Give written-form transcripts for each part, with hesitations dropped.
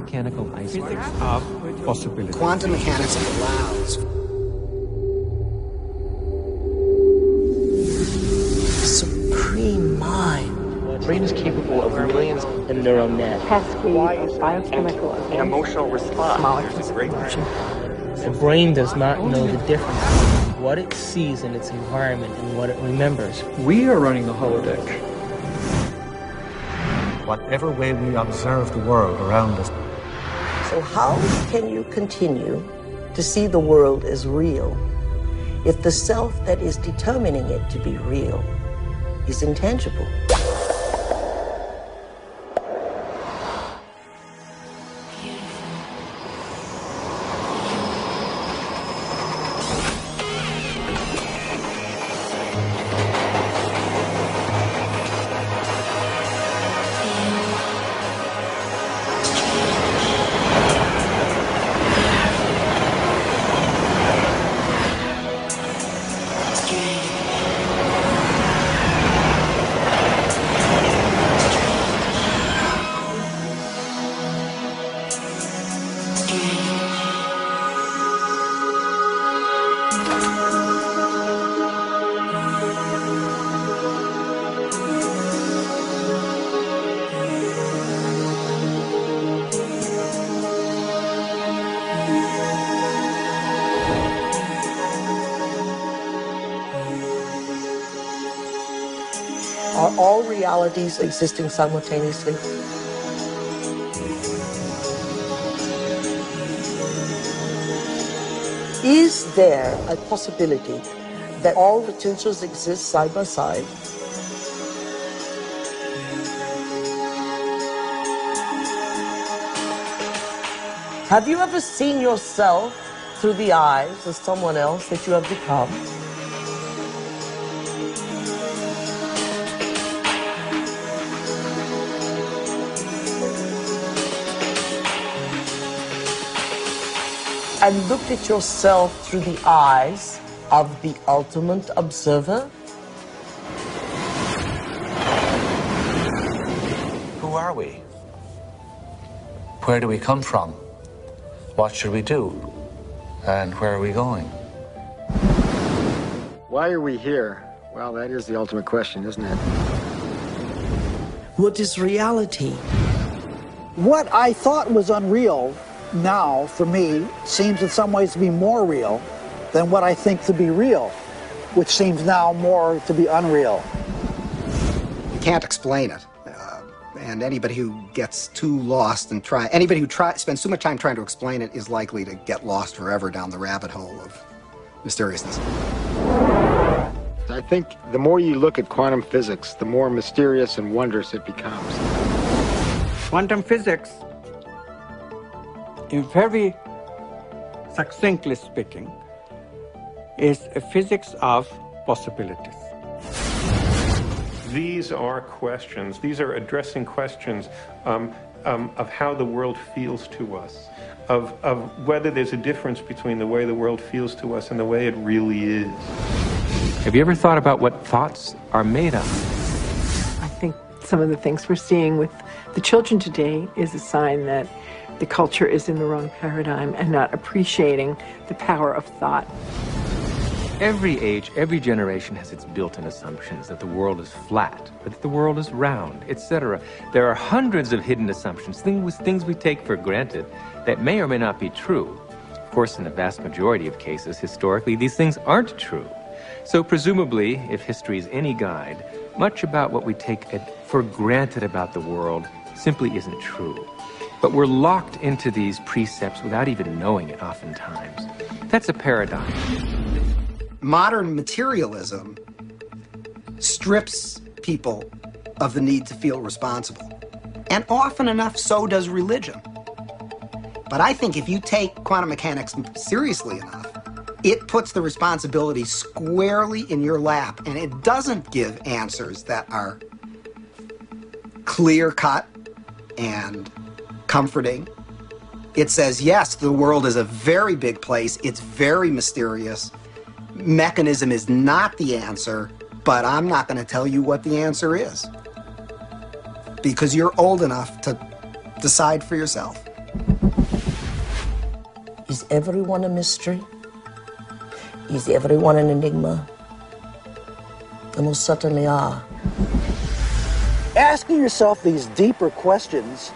mechanical iceberg. Physics of possibility. Quantum mechanics allows supreme mind. The brain is capable of millions of neural nets. Cascade of biochemical An emotional response. molecules. The brain does not know the difference between what it sees in its environment and what it remembers. We are running the holodeck. Whatever way we observe the world around us. So how can you continue to see the world as real if the self that is determining it to be real is intangible? Are all realities existing simultaneously? Is there a possibility that all potentials exist side by side? Have you ever seen yourself through the eyes of someone else that you have become? And looked at yourself through the eyes of the ultimate observer? Who are we? Where do we come from? What should we do? And where are we going? Why are we here? Well, that is the ultimate question, isn't it? What is reality? What I thought was unreal now, for me, seems in some ways to be more real than what I think to be real, which seems now more to be unreal. You can't explain it. And anybody who gets too lost and spends too much time trying to explain it is likely to get lost forever down the rabbit hole of mysteriousness. I think the more you look at quantum physics, the more mysterious and wondrous it becomes. Quantum physics, in very succinctly speaking, is a physics of possibilities. These are questions. These are addressing questions of how the world feels to us, of whether there's a difference between the way the world feels to us and the way it really is. Have you ever thought about what thoughts are made of? I think some of the things we're seeing with the children today is a sign that the culture is in the wrong paradigm and not appreciating the power of thought. Every age, every generation has its built-in assumptions that the world is flat, or that the world is round, etc. There are hundreds of hidden assumptions, things we take for granted that may or may not be true. Of course, in the vast majority of cases, historically, these things aren't true. So presumably, if history is any guide, much about what we take for granted about the world simply isn't true. But we're locked into these precepts without even knowing it oftentimes. That's a paradigm. Modern materialism strips people of the need to feel responsible. And often enough, so does religion. But I think if you take quantum mechanics seriously enough, it puts the responsibility squarely in your lap, and it doesn't give answers that are clear-cut and comforting. It says, yes, the world is a very big place, it's very mysterious, mechanism is not the answer, but I'm not going to tell you what the answer is. Because you're old enough to decide for yourself. Is everyone a mystery? Is everyone an enigma? They most certainly are. Asking yourself these deeper questions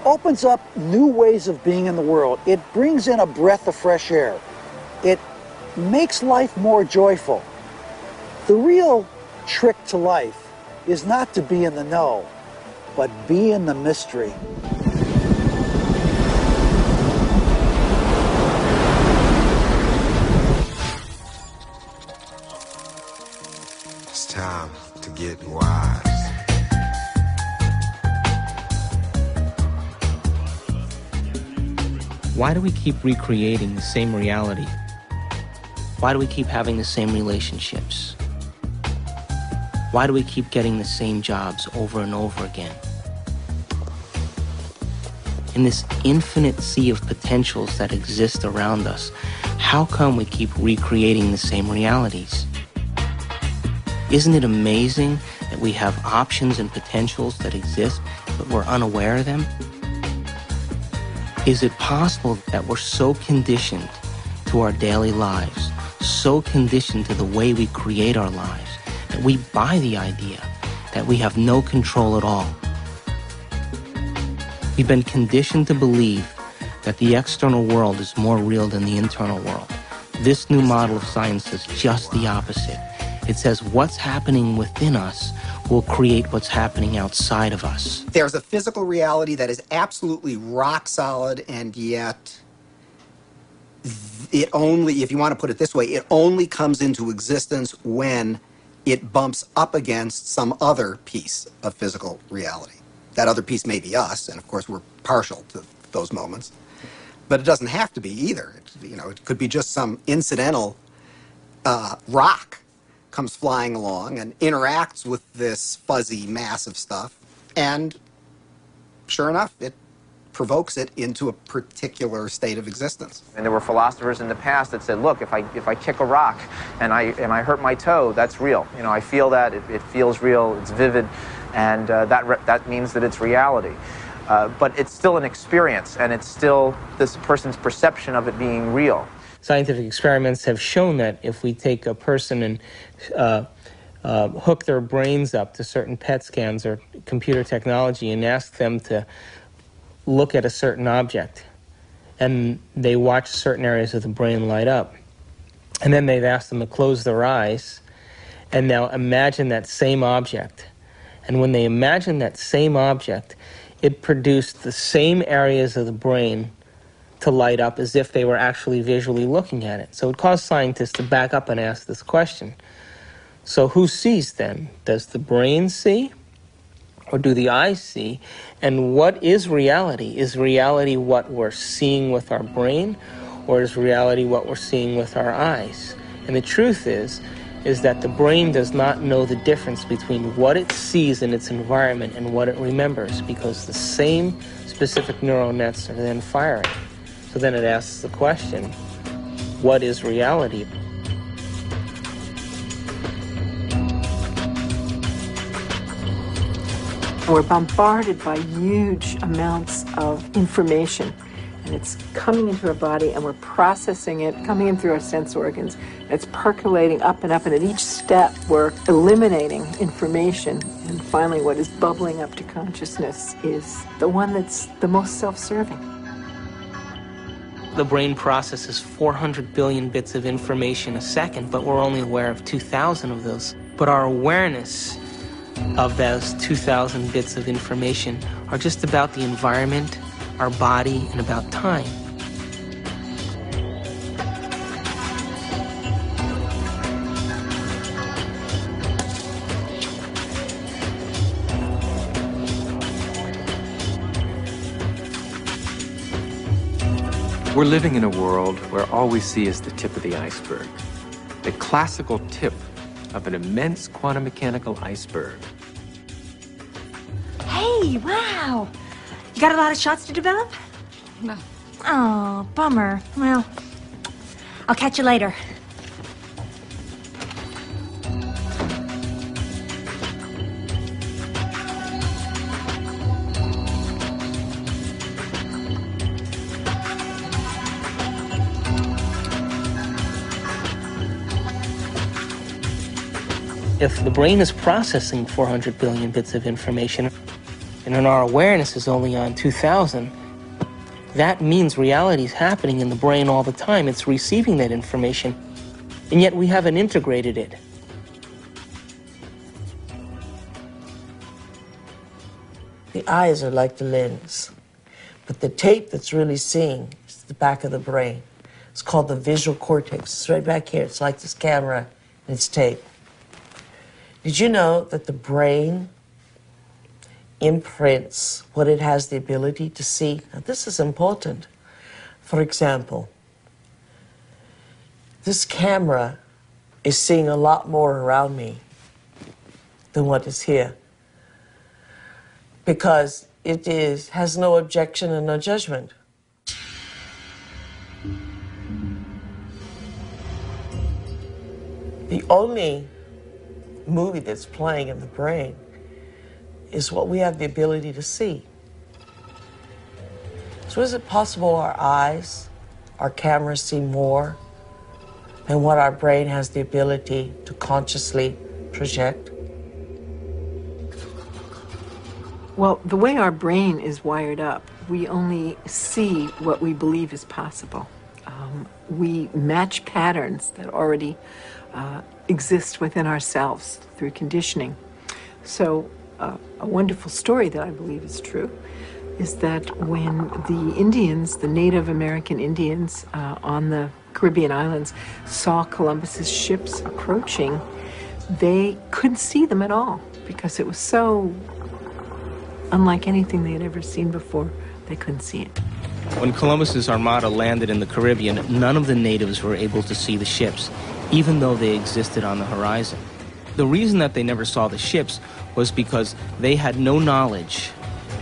opens up new ways of being in the world. It brings in a breath of fresh air. It makes life more joyful. The real trick to life is not to be in the know, but be in the mystery. It's time to get wise. Why do we keep recreating the same reality? Why do we keep having the same relationships? Why do we keep getting the same jobs over and over again? In this infinite sea of potentials that exist around us, how come we keep recreating the same realities? Isn't it amazing that we have options and potentials that exist, but we're unaware of them? Is it possible that we're so conditioned to our daily lives, so conditioned to the way we create our lives, that we buy the idea that we have no control at all? We've been conditioned to believe that the external world is more real than the internal world. This new model of science says just the opposite. It says what's happening within us will create what's happening outside of us. There's a physical reality that is absolutely rock solid, and yet it only, if you want to put it this way, it only comes into existence when it bumps up against some other piece of physical reality. That other piece may be us, and of course we're partial to those moments, but it doesn't have to be either. It could be just some incidental rock comes flying along and interacts with this fuzzy mass of stuff, and sure enough, it provokes it into a particular state of existence. And there were philosophers in the past that said, look, if I kick a rock and I hurt my toe, that's real. I feel that, it feels real, it's vivid, and that means that it's reality. But it's still an experience, and it's still this person's perception of it being real. Scientific experiments have shown that if we take a person and hook their brains up to certain PET scans or computer technology and ask them to look at a certain object, and they watch certain areas of the brain light up, and then they've asked them to close their eyes and now imagine that same object. And when they imagine that same object, it produced the same areas of the brain to light up as if they were actually visually looking at it. So it caused scientists to back up and ask this question. So who sees then? Does the brain see? Or do the eyes see? And what is reality? Is reality what we're seeing with our brain? Or is reality what we're seeing with our eyes? And the truth is that the brain does not know the difference between what it sees in its environment and what it remembers, because the same specific neural nets are then firing. So then it asks the question, what is reality? We're bombarded by huge amounts of information, and it's coming into our body, and we're processing it, coming in through our sense organs. It's percolating up, and at each step we're eliminating information, and finally what is bubbling up to consciousness is the one that's the most self-serving. The brain processes 400 billion bits of information a second, but we're only aware of 2,000 of those. But our awareness of those 2,000 bits of information are just about the environment, our body, and about time. We're living in a world where all we see is the tip of the iceberg. The classical tip of an immense quantum mechanical iceberg. Hey, wow! You got a lot of shots to develop? No. Oh, bummer. Well, I'll catch you later. If the brain is processing 400 billion bits of information, and then our awareness is only on 2,000, that means reality is happening in the brain all the time. It's receiving that information, and yet we haven't integrated it. The eyes are like the lens, but the tape that's really seeing is the back of the brain. It's called the visual cortex. It's right back here. It's like this camera, and it's tape. Did you know that the brain imprints what it has the ability to see? Now, this is important. For example, this camera is seeing a lot more around me than what is here, because it has no objection and no judgment. The only movie that's playing in the brain is what we have the ability to see. So is it possible our eyes, our cameras see more than what our brain has the ability to consciously project? Well, the way our brain is wired up, we only see what we believe is possible. We match patterns that already exist within ourselves through conditioning. So a wonderful story that I believe is true is that when the Indians, the Native American Indians on the Caribbean islands, saw Columbus's ships approaching, they couldn't see them at all because it was so unlike anything they had ever seen before. They couldn't see it. When Columbus's armada landed in the Caribbean, none of the natives were able to see the ships, even though they existed on the horizon. The reason that they never saw the ships was because they had no knowledge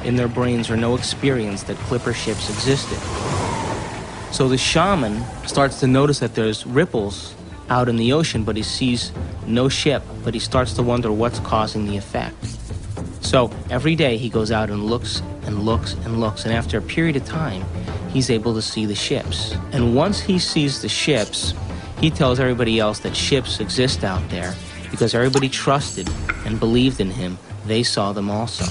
in their brains or no experience that clipper ships existed. So the shaman starts to notice that there's ripples out in the ocean, but he sees no ship, but he starts to wonder what's causing the effect. So every day he goes out and looks and looks and looks, and after a period of time, he's able to see the ships. And once he sees the ships, he tells everybody else that ships exist out there because everybody trusted and believed in him. They saw them also.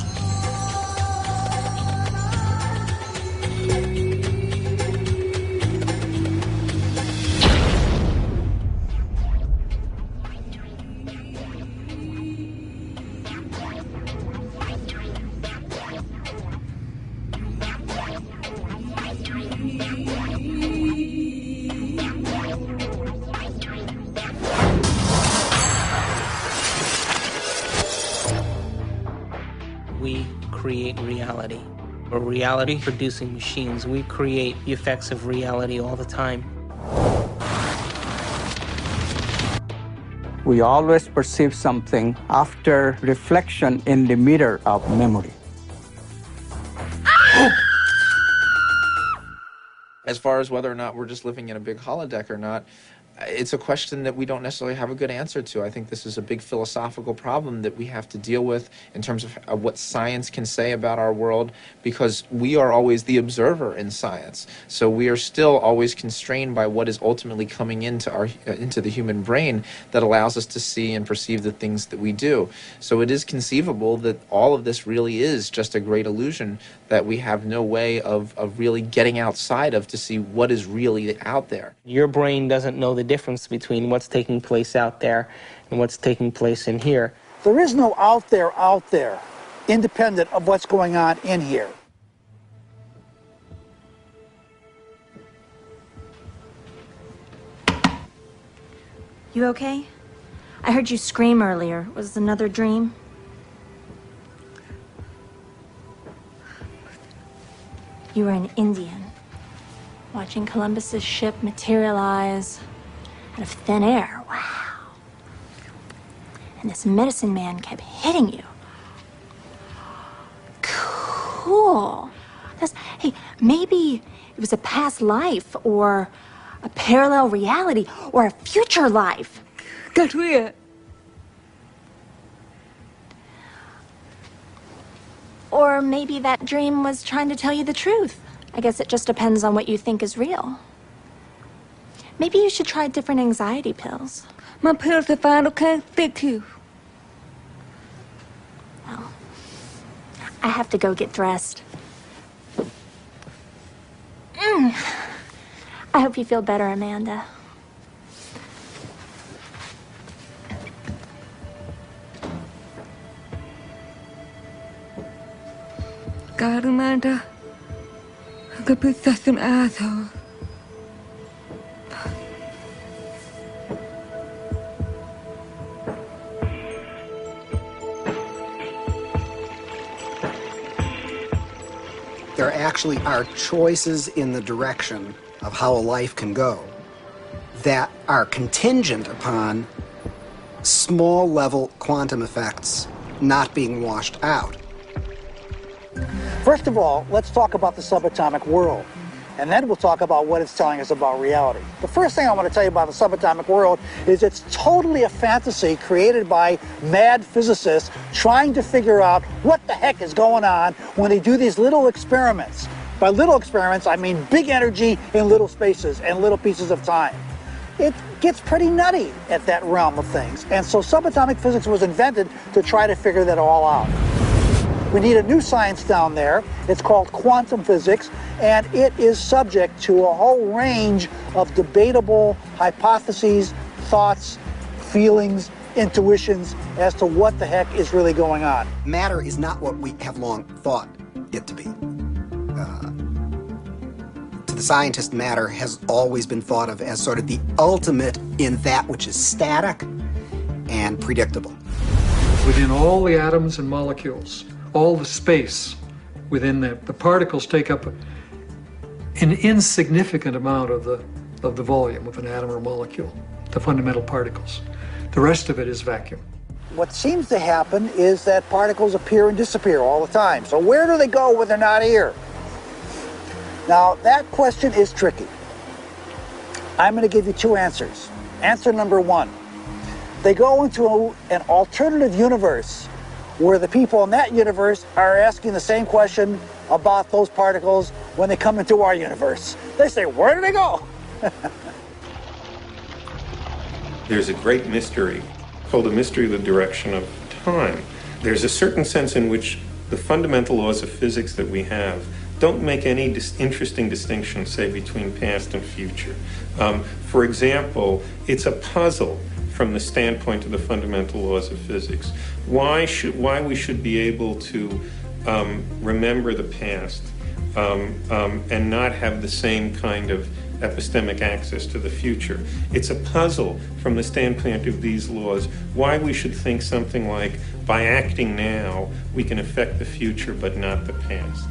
We create reality. We're reality-producing machines. We create the effects of reality all the time. We always perceive something after reflection in the mirror of memory. As far as whether or not we're just living in a big holodeck or not, it's a question that we don't necessarily have a good answer to. I think this is a big philosophical problem that we have to deal with in terms of what science can say about our world, because we are always the observer in science. So we are still always constrained by what is ultimately coming into the human brain that allows us to see and perceive the things that we do. So it is conceivable that all of this really is just a great illusion that we have no way of really getting outside of to see what is really out there. Your brain doesn't know the difference between what's taking place out there and what's taking place in here. There is no out there, independent of what's going on in here. You okay? I heard you scream earlier. Was it another dream? You were an Indian, watching Columbus's ship materialize out of thin air. Wow. And this medicine man kept hitting you. Cool. Hey, maybe it was a past life or a parallel reality or a future life. That's weird. Or maybe that dream was trying to tell you the truth. I guess it just depends on what you think is real. Maybe you should try different anxiety pills. My pills are fine, okay? Thank you. I have to go get dressed. I hope you feel better, Amanda. God, Amanda, could be such an asshole. There actually are choices in the direction of how a life can go that are contingent upon small-level quantum effects not being washed out. First of all, let's talk about the subatomic world, and then we'll talk about what it's telling us about reality. The first thing I want to tell you about the subatomic world is it's totally a fantasy created by mad physicists trying to figure out what the heck is going on when they do these little experiments. By little experiments, I mean big energy in little spaces and little pieces of time. It gets pretty nutty at that realm of things, and so subatomic physics was invented to try to figure that all out. We need a new science down there. It's called quantum physics, and it is subject to a whole range of debatable hypotheses, thoughts, feelings, intuitions as to what the heck is really going on. Matter is not what we have long thought it to be. To the scientist, matter has always been thought of as sort of the ultimate in that which is static and predictable. Within all the atoms and molecules, all the space within the particles take up an insignificant amount of the volume of an atom or molecule, the fundamental particles. The rest of it is vacuum. What seems to happen is that particles appear and disappear all the time. So where do they go when they're not here? Now, that question is tricky. I'm going to give you two answers. Answer number one, they go into an alternative universe where the people in that universe are asking the same question about those particles when they come into our universe. They say, where do they go? There's a great mystery called the mystery of the direction of time. There's a certain sense in which the fundamental laws of physics that we have don't make any interesting distinction, say, between past and future. For example, it's a puzzle from the standpoint of the fundamental laws of physics. Why we should be able to remember the past and not have the same kind of epistemic access to the future. It's a puzzle from the standpoint of these laws why we should think something like, by acting now, we can affect the future but not the past.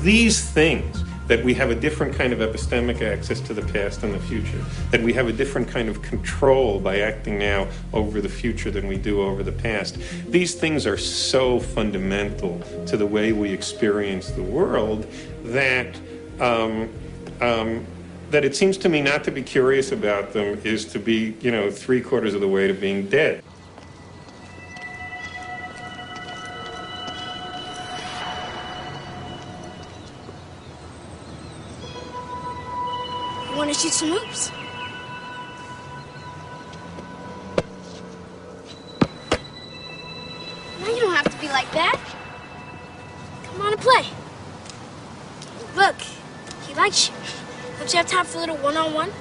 These things, that we have a different kind of epistemic access to the past and the future, that we have a different kind of control by acting now over the future than we do over the past. These things are so fundamental to the way we experience the world that that it seems to me not to be curious about them is to be, 3/4 of the way to being dead. Want to shoot some hoops? No, you don't have to be like that. Come on and play. Look, he likes you. Don't you have time for a little one-on-one?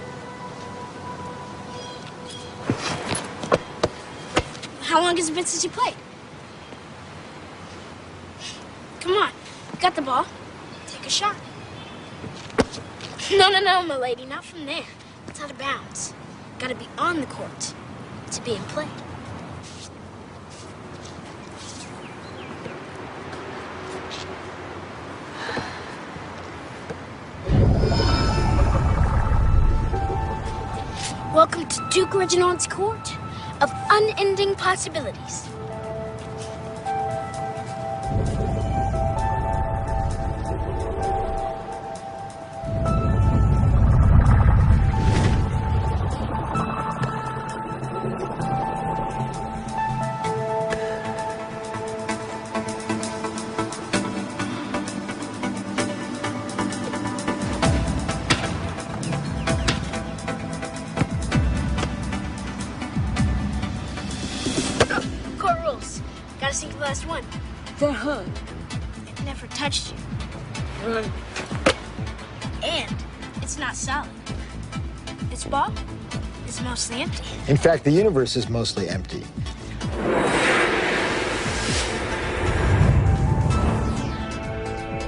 How long has it been since you played? Come on, you got the ball. Take a shot. No, my lady, not from there. It's out of bounds. Gotta be on the court to be in play. Welcome to Duke Reginald's court of unending possibilities. Gotta sink the last one. They're hurt. never touched you. And it's not solid. This ball is mostly empty. In fact, the universe is mostly empty.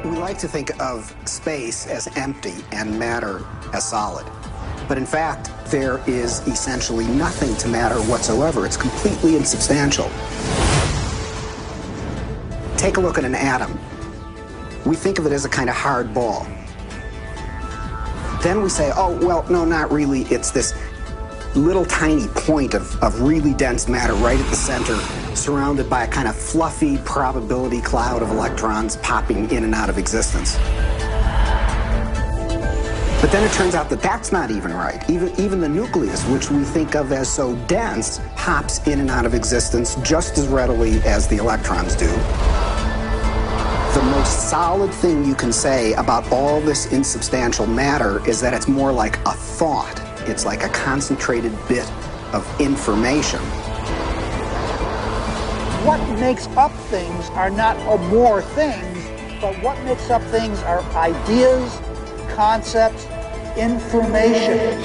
We like to think of space as empty and matter as solid. But in fact, there is essentially nothing to matter whatsoever. It's completely insubstantial. Take a look at an atom. We think of it as a kind of hard ball. Then we say, oh, well, no, not really. It's this little tiny point of really dense matter right at the center, surrounded by a kind of fluffy probability cloud of electrons popping in and out of existence. But then it turns out that that's not even right. Even the nucleus, which we think of as so dense, pops in and out of existence just as readily as the electrons do. The most solid thing you can say about all this insubstantial matter is that it's more like a thought. It's like a concentrated bit of information. What makes up things are not more things, but what makes up things are ideas, concepts, information.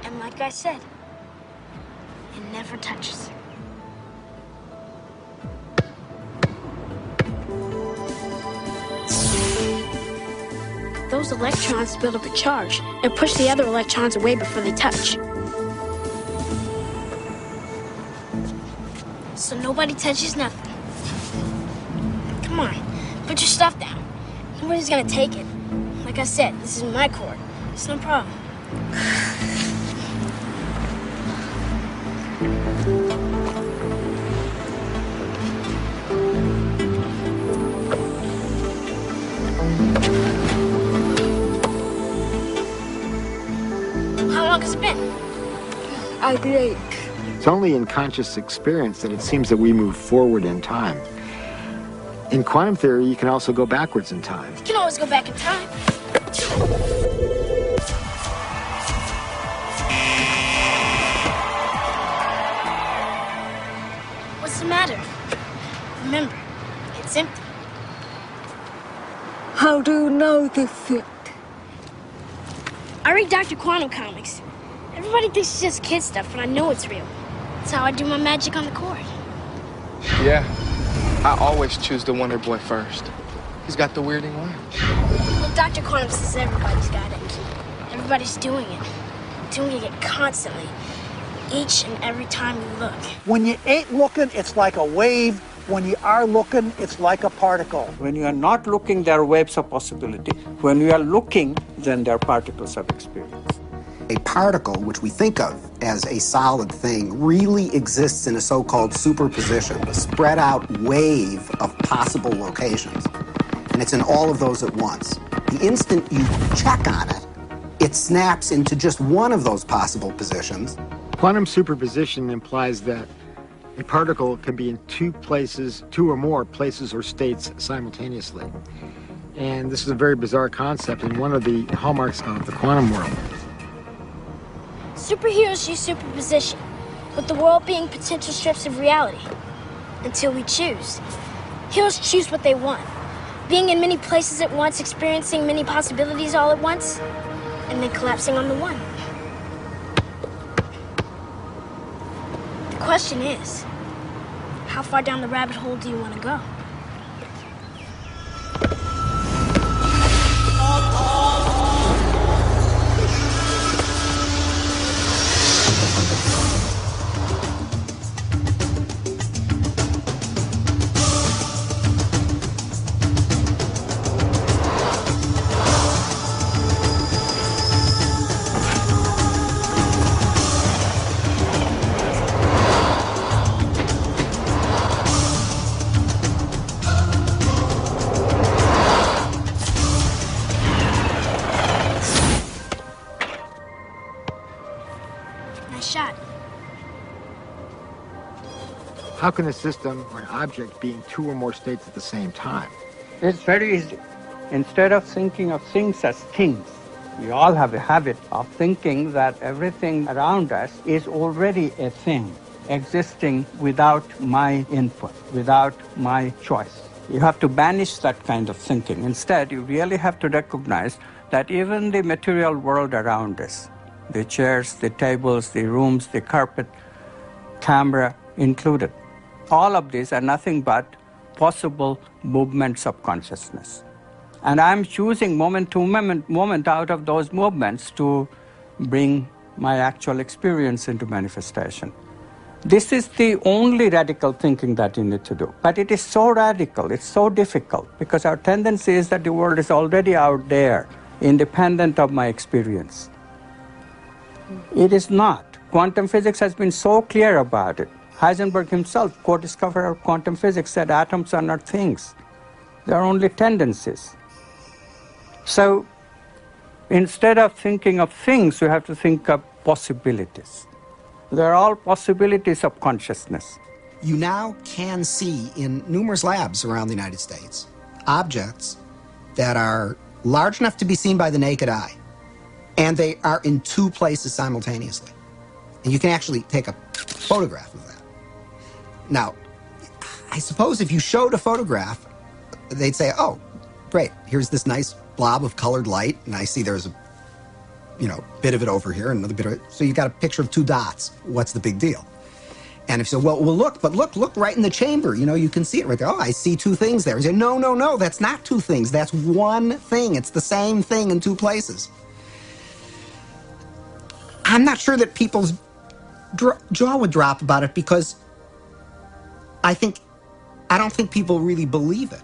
And like I said, it never touches. Those electrons build up a charge and push the other electrons away before they touch. So nobody touches nothing. Come on, put your stuff down. Nobody's gonna take it. Like I said, this is my court. It's no problem. How long has it been? I think. It's only in conscious experience that it seems that we move forward in time. In quantum theory, you can also go backwards in time. You can always go back in time. What's the matter? Remember, it's empty. How do you know this yet? I read Dr. Quantum comics. Everybody thinks it's just kid stuff, but I know it's real. That's how I do my magic on the court. Yeah, I always choose the Wonder Boy first. He's got the weirding way. Well, Dr. Quantum says everybody's got it. Everybody's doing it. Doing it constantly. Each and every time you look. When you ain't looking, it's like a wave. When you are looking, it's like a particle. When you are not looking, there are waves of possibility. When you are looking, then there are particles of experience. A particle, which we think of as a solid thing, really exists in a so-called superposition, a spread out wave of possible locations. And it's in all of those at once. The instant you check on it, it snaps into just one of those possible positions. Quantum superposition implies that a particle can be in two or more places or states simultaneously. And this is a very bizarre concept and one of the hallmarks of the quantum world. Superheroes use superposition, with the world being potential strips of reality. Until we choose. Heroes choose what they want. Being in many places at once, experiencing many possibilities all at once, and then collapsing on the one. The question is, how far down the rabbit hole do you want to go? How can a system or an object be in two or more states at the same time? It's very easy. Instead of thinking of things as things, we all have a habit of thinking that everything around us is already a thing, existing without my input, without my choice. You have to banish that kind of thinking. Instead, you really have to recognize that even the material world around us, the chairs, the tables, the rooms, the carpet, camera included, all of these are nothing but possible movements of consciousness. And I'm choosing moment to moment out of those movements to bring my actual experience into manifestation. This is the only radical thinking that you need to do. But it is so radical, it's so difficult, because our tendency is that the world is already out there, independent of my experience. It is not. Quantum physics has been so clear about it. Heisenberg himself, co-discoverer of quantum physics, said atoms are not things. They are only tendencies. So instead of thinking of things, you have to think of possibilities. They're all possibilities of consciousness. You now can see in numerous labs around the United States objects that are large enough to be seen by the naked eye, and they are in two places simultaneously. And you can actually take a photograph of that. Now, I suppose if you showed a photograph, they'd say, oh, great, here's this nice blob of colored light, and I see there's a bit of it over here, and another bit of it. So you got a picture of two dots. What's the big deal? And if you say, well, look right in the chamber. You can see it right there. Oh, I see two things there. You say, no, that's not two things. That's one thing. It's the same thing in two places. I'm not sure that people's jaw would drop about it, because I don't think people really believe it.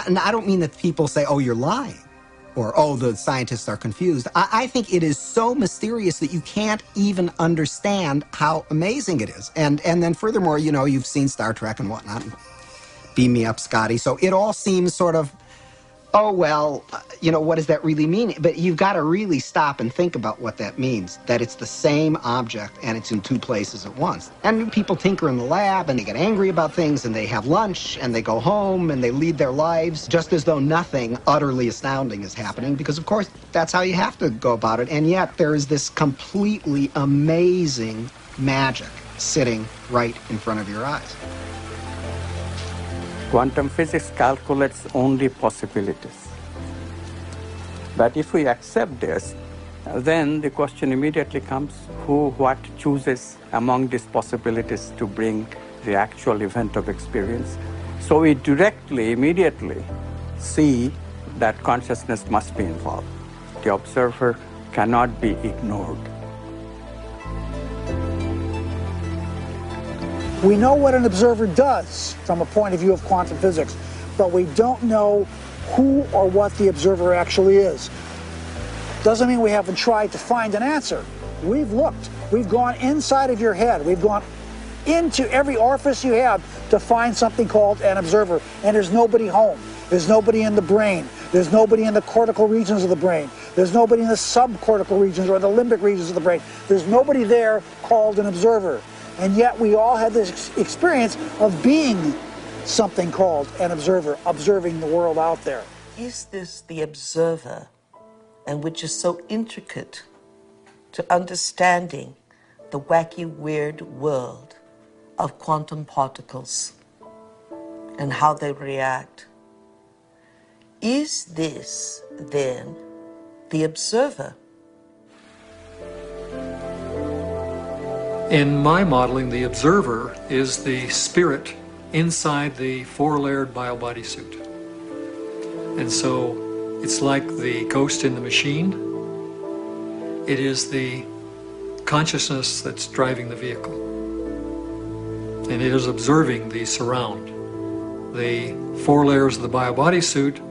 And I don't mean that people say, oh, you're lying, or, oh, the scientists are confused. I think it is so mysterious that you can't even understand how amazing it is. And then furthermore, you've seen Star Trek and whatnot. Beam me up, Scotty. So it all seems sort of, oh, well, what does that really mean? But you've got to really stop and think about what that means, that it's the same object and it's in two places at once. And people tinker in the lab, and they get angry about things, and they have lunch, and they go home, and they lead their lives just as though nothing utterly astounding is happening, because, of course, that's how you have to go about it. And yet there is this completely amazing magic sitting right in front of your eyes. Quantum physics calculates only possibilities. But if we accept this, then the question immediately comes, what chooses among these possibilities to bring the actual event of experience? So we immediately see that consciousness must be involved. The observer cannot be ignored. We know what an observer does from a point of view of quantum physics, but we don't know who or what the observer actually is. Doesn't mean we haven't tried to find an answer. We've looked. We've gone inside of your head. We've gone into every orifice you have to find something called an observer, and there's nobody home. There's nobody in the brain. There's nobody in the cortical regions of the brain. There's nobody in the subcortical regions or the limbic regions of the brain. There's nobody there called an observer. And yet we all had this experience of being something called an observer, observing the world out there. Is this the observer, and which is so intricate to understanding the wacky, weird world of quantum particles and how they react? Is this, then, the observer? In my modeling, the observer is the spirit inside the four-layered bio-body suit. And so it's like the ghost in the machine. It is the consciousness that's driving the vehicle. And it is observing the surround. The four layers of the bio-body suit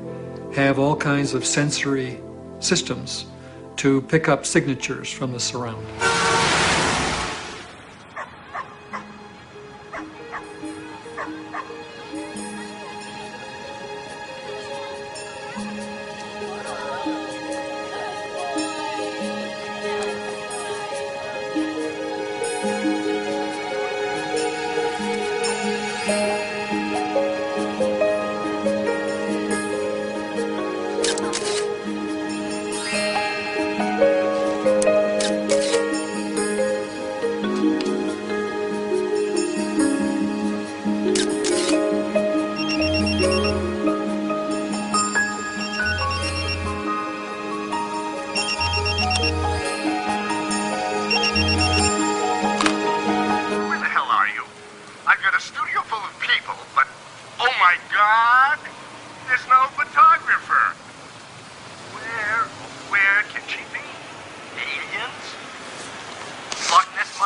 have all kinds of sensory systems to pick up signatures from the surround.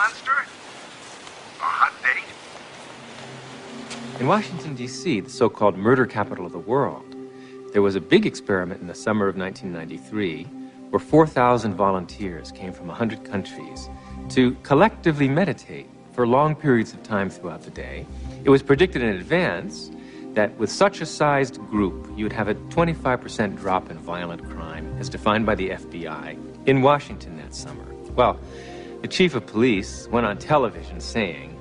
monster? A hot date? In Washington, D.C., the so-called murder capital of the world, there was a big experiment in the summer of 1993 where 4,000 volunteers came from 100 countries to collectively meditate for long periods of time throughout the day. It was predicted in advance that with such a sized group, you would have a 25% drop in violent crime, as defined by the FBI, in Washington that summer. Well, the chief of police went on television saying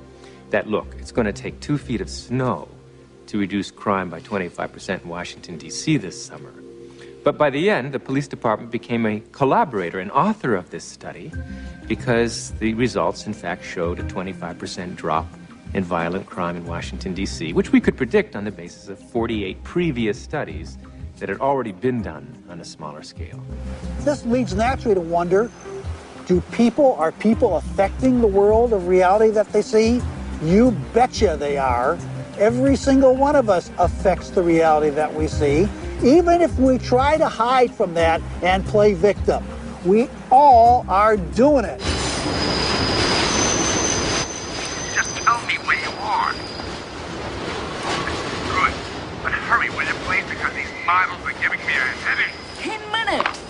that, look, it's going to take 2 feet of snow to reduce crime by 25% in Washington, D.C. this summer. But by the end, the police department became a collaborator and author of this study because the results, in fact, showed a 25% drop in violent crime in Washington, D.C., which we could predict on the basis of 48 previous studies that had already been done on a smaller scale. This leads naturally to wonder, are people affecting the world of reality that they see? You betcha they are. Every single one of us affects the reality that we see, even if we try to hide from that and play victim. We all are doing it. Just tell me where you are. Good. But hurry, will you, please, because these models are giving me a headache. 10 minutes.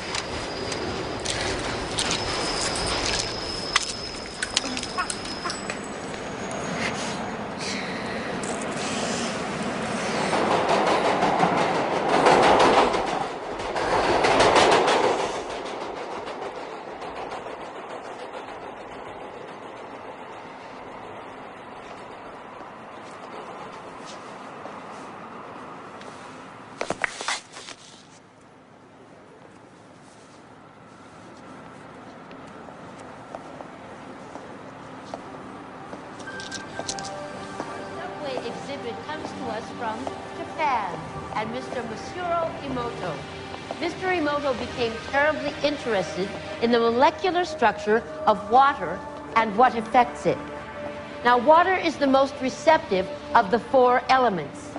Comes to us from Japan and Mr. Masuro Emoto. Mr. Emoto became terribly interested in the molecular structure of water and what affects it. Now, water is the most receptive of the 4 elements.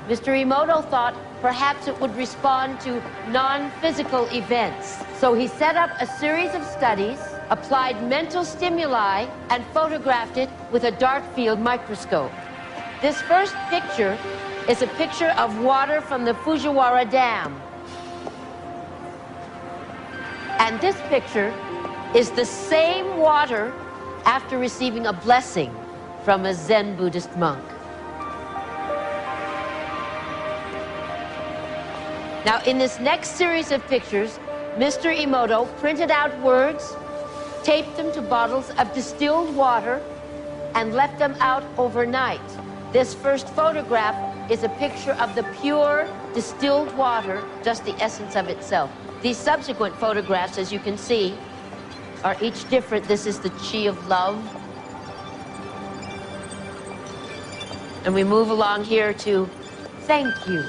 Mr. Emoto thought perhaps it would respond to non-physical events. So he set up a series of studies, applied mental stimuli, and photographed it with a dark field microscope. This first picture is a picture of water from the Fujiwara Dam. And this picture is the same water after receiving a blessing from a Zen Buddhist monk. Now, in this next series of pictures, Mr. Emoto printed out words, taped them to bottles of distilled water, and left them out overnight. This first photograph is a picture of the pure distilled water, just the essence of itself. These subsequent photographs, as you can see, are each different. This is the chi of love. And we move along here to thank you.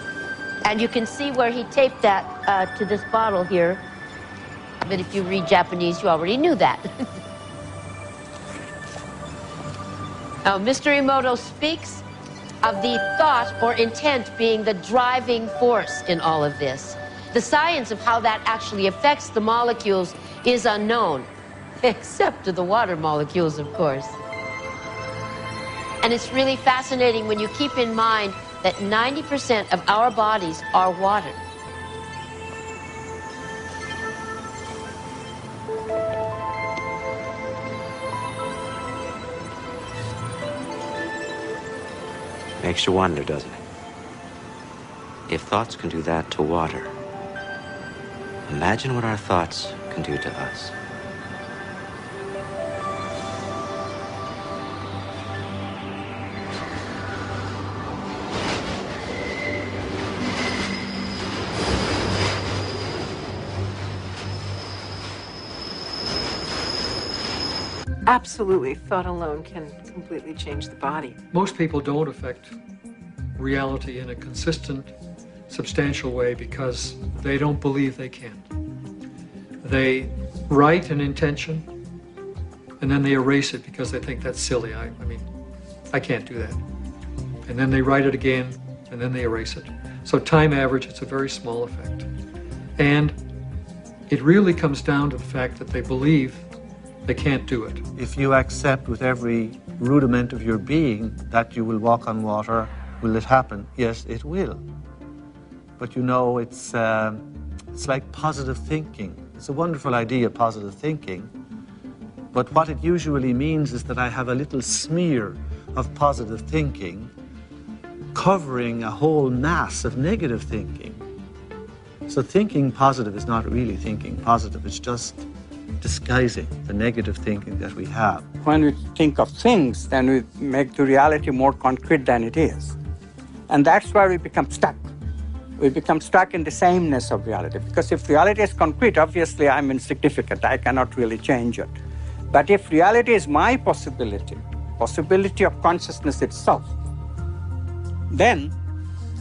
And you can see where he taped that to this bottle here. But if you read Japanese, you already knew that. Now, Mr. Emoto speaks of the thought or intent being the driving force in all of this. The science of how that actually affects the molecules is unknown, except to the water molecules, of course. And it's really fascinating when you keep in mind that 90% of our bodies are water. Makes you wonder, doesn't it? If thoughts can do that to water, imagine what our thoughts can do to us. Absolutely, thought alone can completely change the body. Most people don't affect reality in a consistent, substantial way because they don't believe they can. They write an intention and then they erase it because they think that's silly. I mean, I can't do that. And then they write it again and then they erase it. So time average, it's a very small effect. And it really comes down to the fact that they believe They can't do it. If you accept with every rudiment of your being that you will walk on water, will it happen? Yes, it will. But you know, it's like positive thinking. It's a wonderful idea, positive thinking. But what it usually means is that I have a little smear of positive thinking covering a whole mass of negative thinking. So thinking positive is not really thinking positive. It's just disguising the negative thinking that we have. When we think of things, then we make the reality more concrete than it is. And that's where we become stuck. We become stuck in the sameness of reality. Because if reality is concrete, obviously I'm insignificant. I cannot really change it. But if reality is my possibility of consciousness itself, then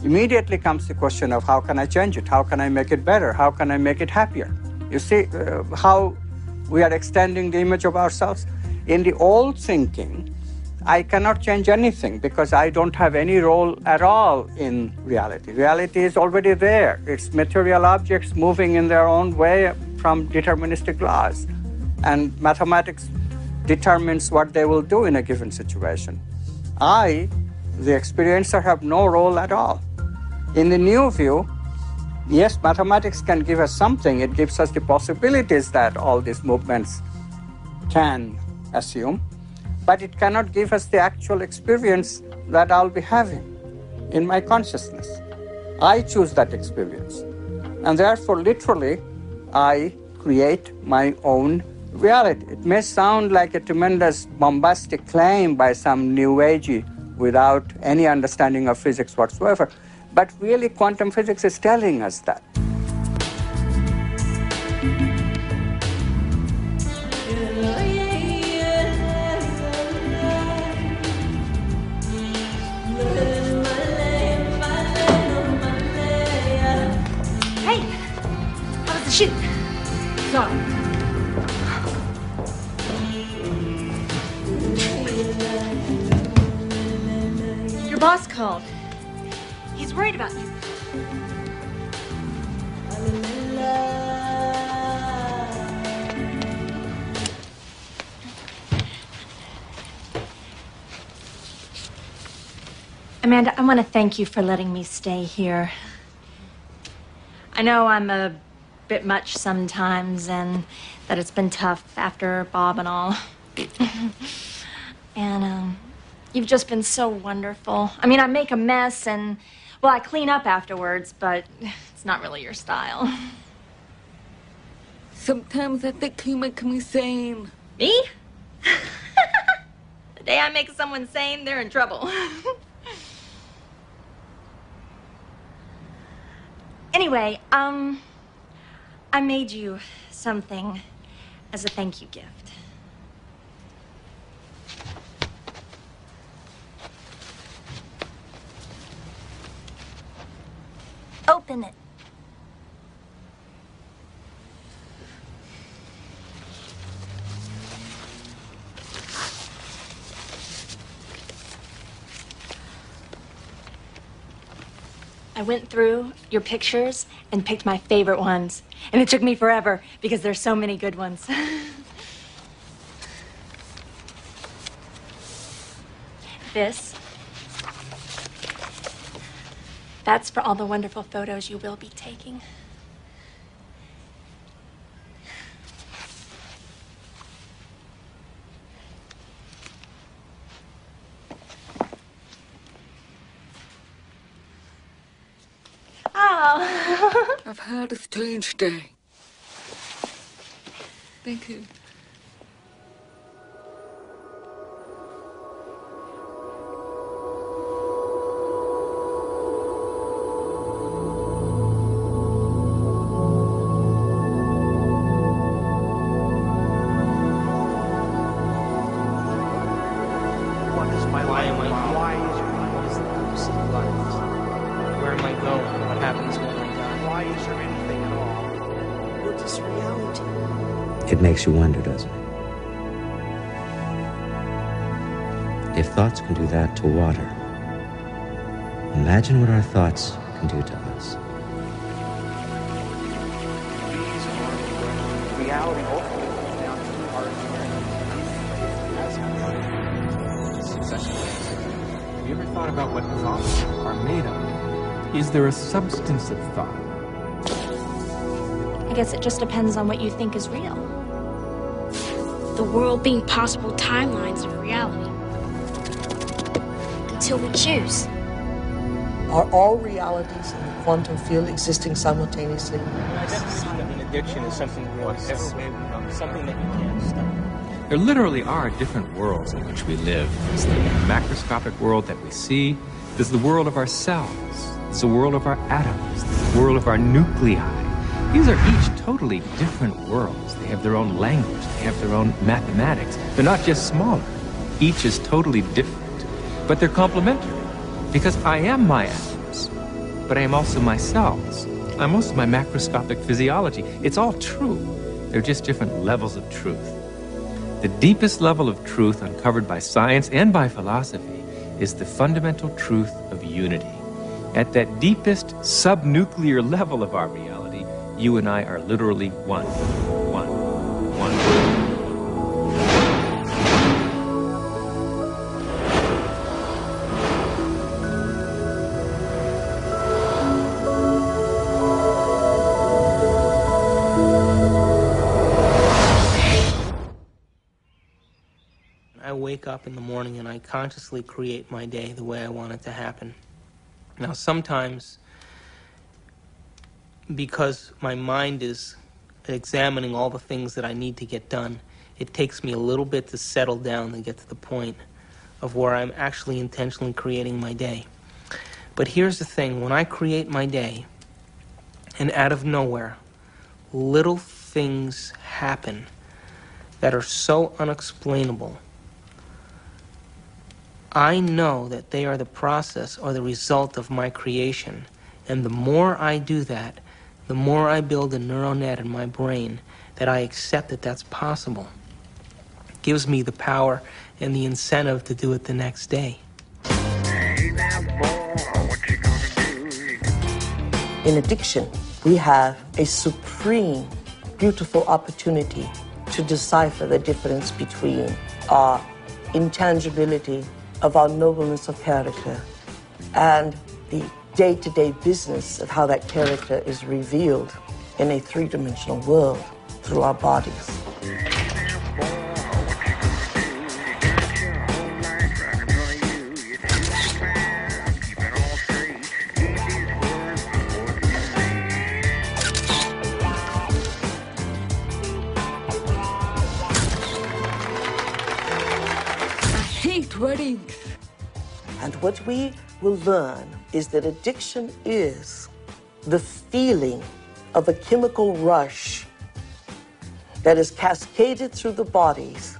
immediately comes the question of how can I change it? How can I make it better? How can I make it happier? You see how we are extending the image of ourselves? In the old thinking, I cannot change anything because I don't have any role at all in reality. Reality is already there. It's material objects moving in their own way from deterministic laws. And mathematics determines what they will do in a given situation. I, the experiencer, have no role at all. In the new view, yes, mathematics can give us something. It gives us the possibilities that all these movements can assume, but it cannot give us the actual experience that I'll be having in my consciousness. I choose that experience. And therefore, literally, I create my own reality. It may sound like a tremendous bombastic claim by some new agey without any understanding of physics whatsoever, but really quantum physics is telling us that. Hey, how was the shoot? So. Your boss called. He's worried about you. Amanda, I want to thank you for letting me stay here. I know I'm a bit much sometimes and that it's been tough after Bob and all. And you've just been so wonderful. I mean, I make a mess and, well, I clean up afterwards, but it's not really your style. Sometimes I think you make me sane. Me? The day I make someone sane, they're in trouble. Anyway, I made you something as a thank you gift. Open it. I went through your pictures and picked my favorite ones. And it took me forever because there's so many good ones. This. That's for all the wonderful photos you will be taking. Oh. I've had a strange day. Thank you. It makes you wonder, doesn't it? If thoughts can do that to water, imagine what our thoughts can do to us. Reality ultimately comes down to our experience. thought about what thoughts are made of? Is there a substance of thought? I guess it just depends on what you think is real. The world being possible timelines of reality. Until we choose. Are all realities in the quantum field existing simultaneously? I definitely think an addiction is something real, something that you can't stop. There literally are different worlds in which we live. There's the macroscopic world that we see. There's the world of our cells. There's the world of our atoms. There's the world of our nuclei. These are each totally different worlds. They have their own language. They have their own mathematics. They're not just smaller. Each is totally different. But they're complementary. Because I am my atoms. But I am also my cells. I'm also my macroscopic physiology. It's all true. They're just different levels of truth. The deepest level of truth uncovered by science and by philosophy is the fundamental truth of unity. At that deepest subnuclear level of our reality, you and I are literally one. I wake up in the morning and I consciously create my day the way I want it to happen. Now, sometimes, because my mind is examining all the things that I need to get done, it takes me a little bit to settle down and get to the point of where I'm actually intentionally creating my day. But here's the thing, when I create my day, and out of nowhere, little things happen that are so unexplainable, I know that they are the process or the result of my creation. And the more I do that, the more I build a neural net in my brain that I accept that that's possible. It gives me the power and the incentive to do it the next day. In addiction, we have a supreme, beautiful opportunity to decipher the difference between our intangibility of our nobleness of character and the day-to-day business of how that character is revealed in a three-dimensional world through our bodies. Weddings. And what we will learn is that addiction is the feeling of a chemical rush that is cascaded through the bodies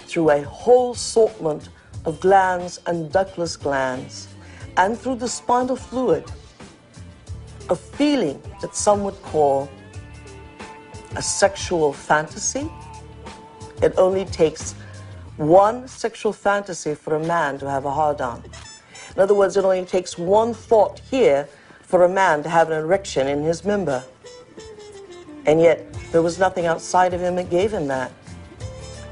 through a whole assortment of glands and ductless glands and through the spinal fluid, a feeling that some would call a sexual fantasy. It only takes one sexual fantasy for a man to have a hard-on. In other words, it only takes one thought here for a man to have an erection in his member. And yet, there was nothing outside of him that gave him that.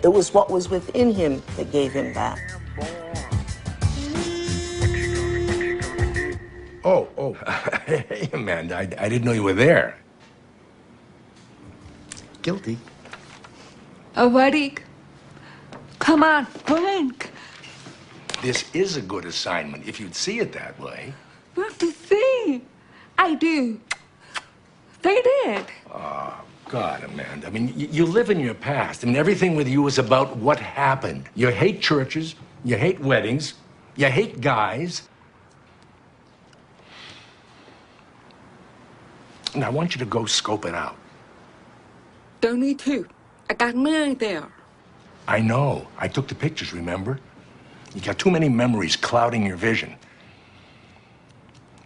It was what was within him that gave him that. Oh, hey, Amanda, I didn't know you were there. Guilty. A wedding. Come on, Frank. This is a good assignment, if you'd see it that way. What to see? I do. They did. Oh, God, Amanda. I mean, you live in your past. I mean, everything with you is about what happened. You hate churches. You hate weddings. You hate guys. And I want you to go scope it out. Don't need to. I got mine there. I know. I took the pictures, remember? You got too many memories clouding your vision.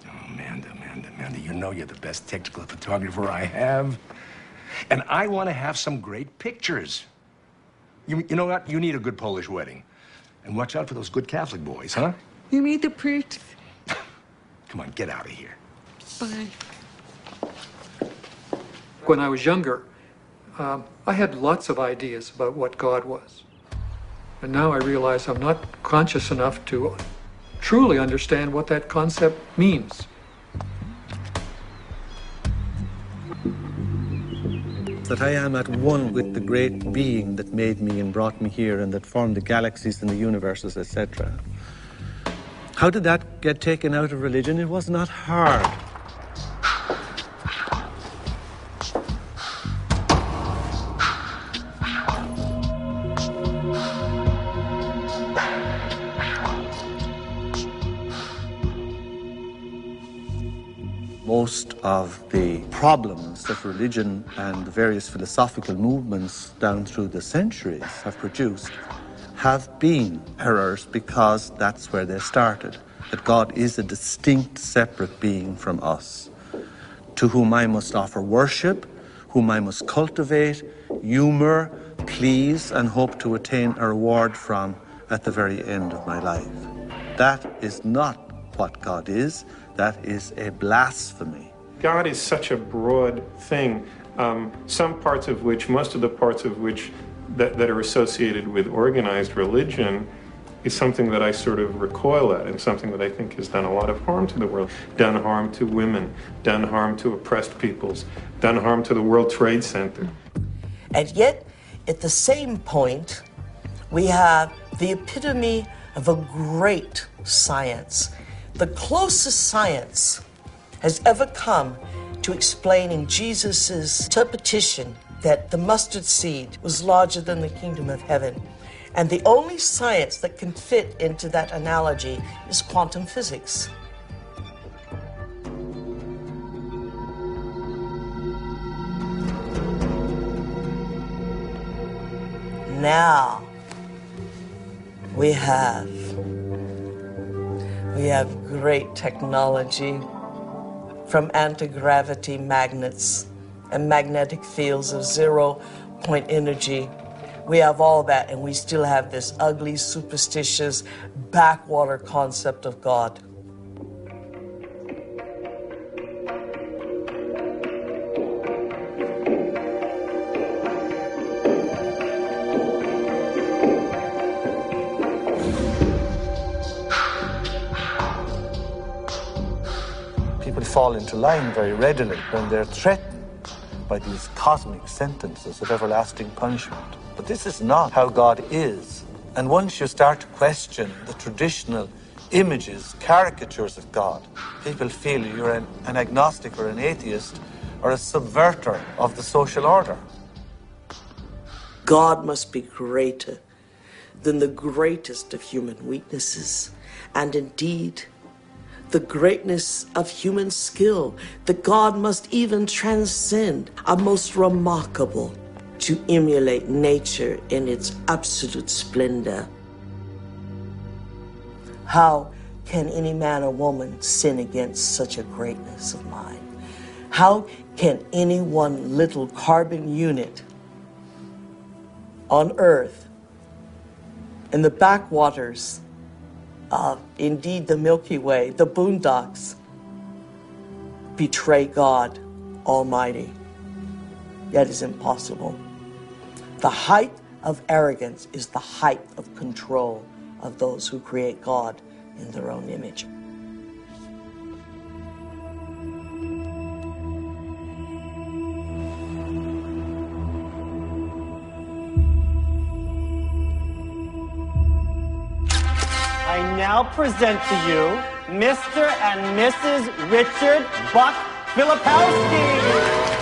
Oh, Amanda, you know you're the best technical photographer I have. And I want to have some great pictures. You know what? You need a good Polish wedding. And watch out for those good Catholic boys, huh? You need the priest. Come on, get out of here. Bye. When I was younger, I had lots of ideas about what God was. And now I realize I'm not conscious enough to truly understand what that concept means. That I am at one with the great being that made me and brought me here and that formed the galaxies and the universes, etc. How did that get taken out of religion? It was not hard. Most of the problems that religion and the various philosophical movements down through the centuries have produced have been errors because that's where they started. That God is a distinct, separate being from us, to whom I must offer worship, whom I must cultivate, humor, please, and hope to attain a reward from at the very end of my life. That is not what God is. That is a blasphemy. God is such a broad thing, some parts of which, most of the parts of which that are associated with organized religion is something that I sort of recoil at and something that I think has done a lot of harm to the world, done harm to women, done harm to oppressed peoples, done harm to the World Trade Center. And yet, at the same point, we have the epitome of a great science. The closest science has ever come to explaining Jesus' interpretation that the mustard seed was larger than the kingdom of heaven. And the only science that can fit into that analogy is quantum physics. Now, we have great technology, from anti-gravity magnets and magnetic fields of zero-point energy. We have all that, and we still have this ugly, superstitious, backwater concept of God. People fall into line very readily when they're threatened by these cosmic sentences of everlasting punishment. But this is not how God is. And once you start to question the traditional images, caricatures of God, people feel you're an agnostic or an atheist or a subverter of the social order. God must be greater than the greatest of human weaknesses, and indeed, the greatness of human skill, that God must even transcend, are most remarkable to emulate nature in its absolute splendor. How can any man or woman sin against such a greatness of mind? How can any one little carbon unit on Earth, in the backwaters of, indeed, the Milky Way, the boondocks, betray God Almighty? That is impossible. The height of arrogance is the height of control of those who create God in their own image. I now present to you Mr. and Mrs. Richard Buck Filipowski.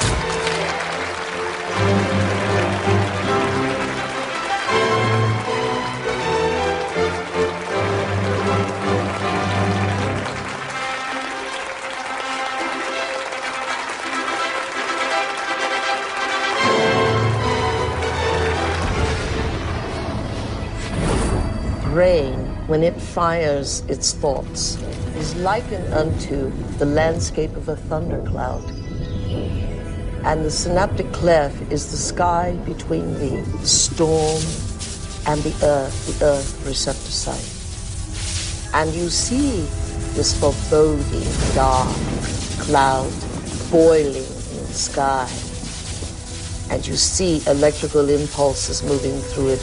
Brain, when it fires its thoughts, is likened unto the landscape of a thundercloud. And the synaptic cleft is the sky between the storm and the earth receptor site. And you see this foreboding dark cloud boiling in the sky. And you see electrical impulses moving through it,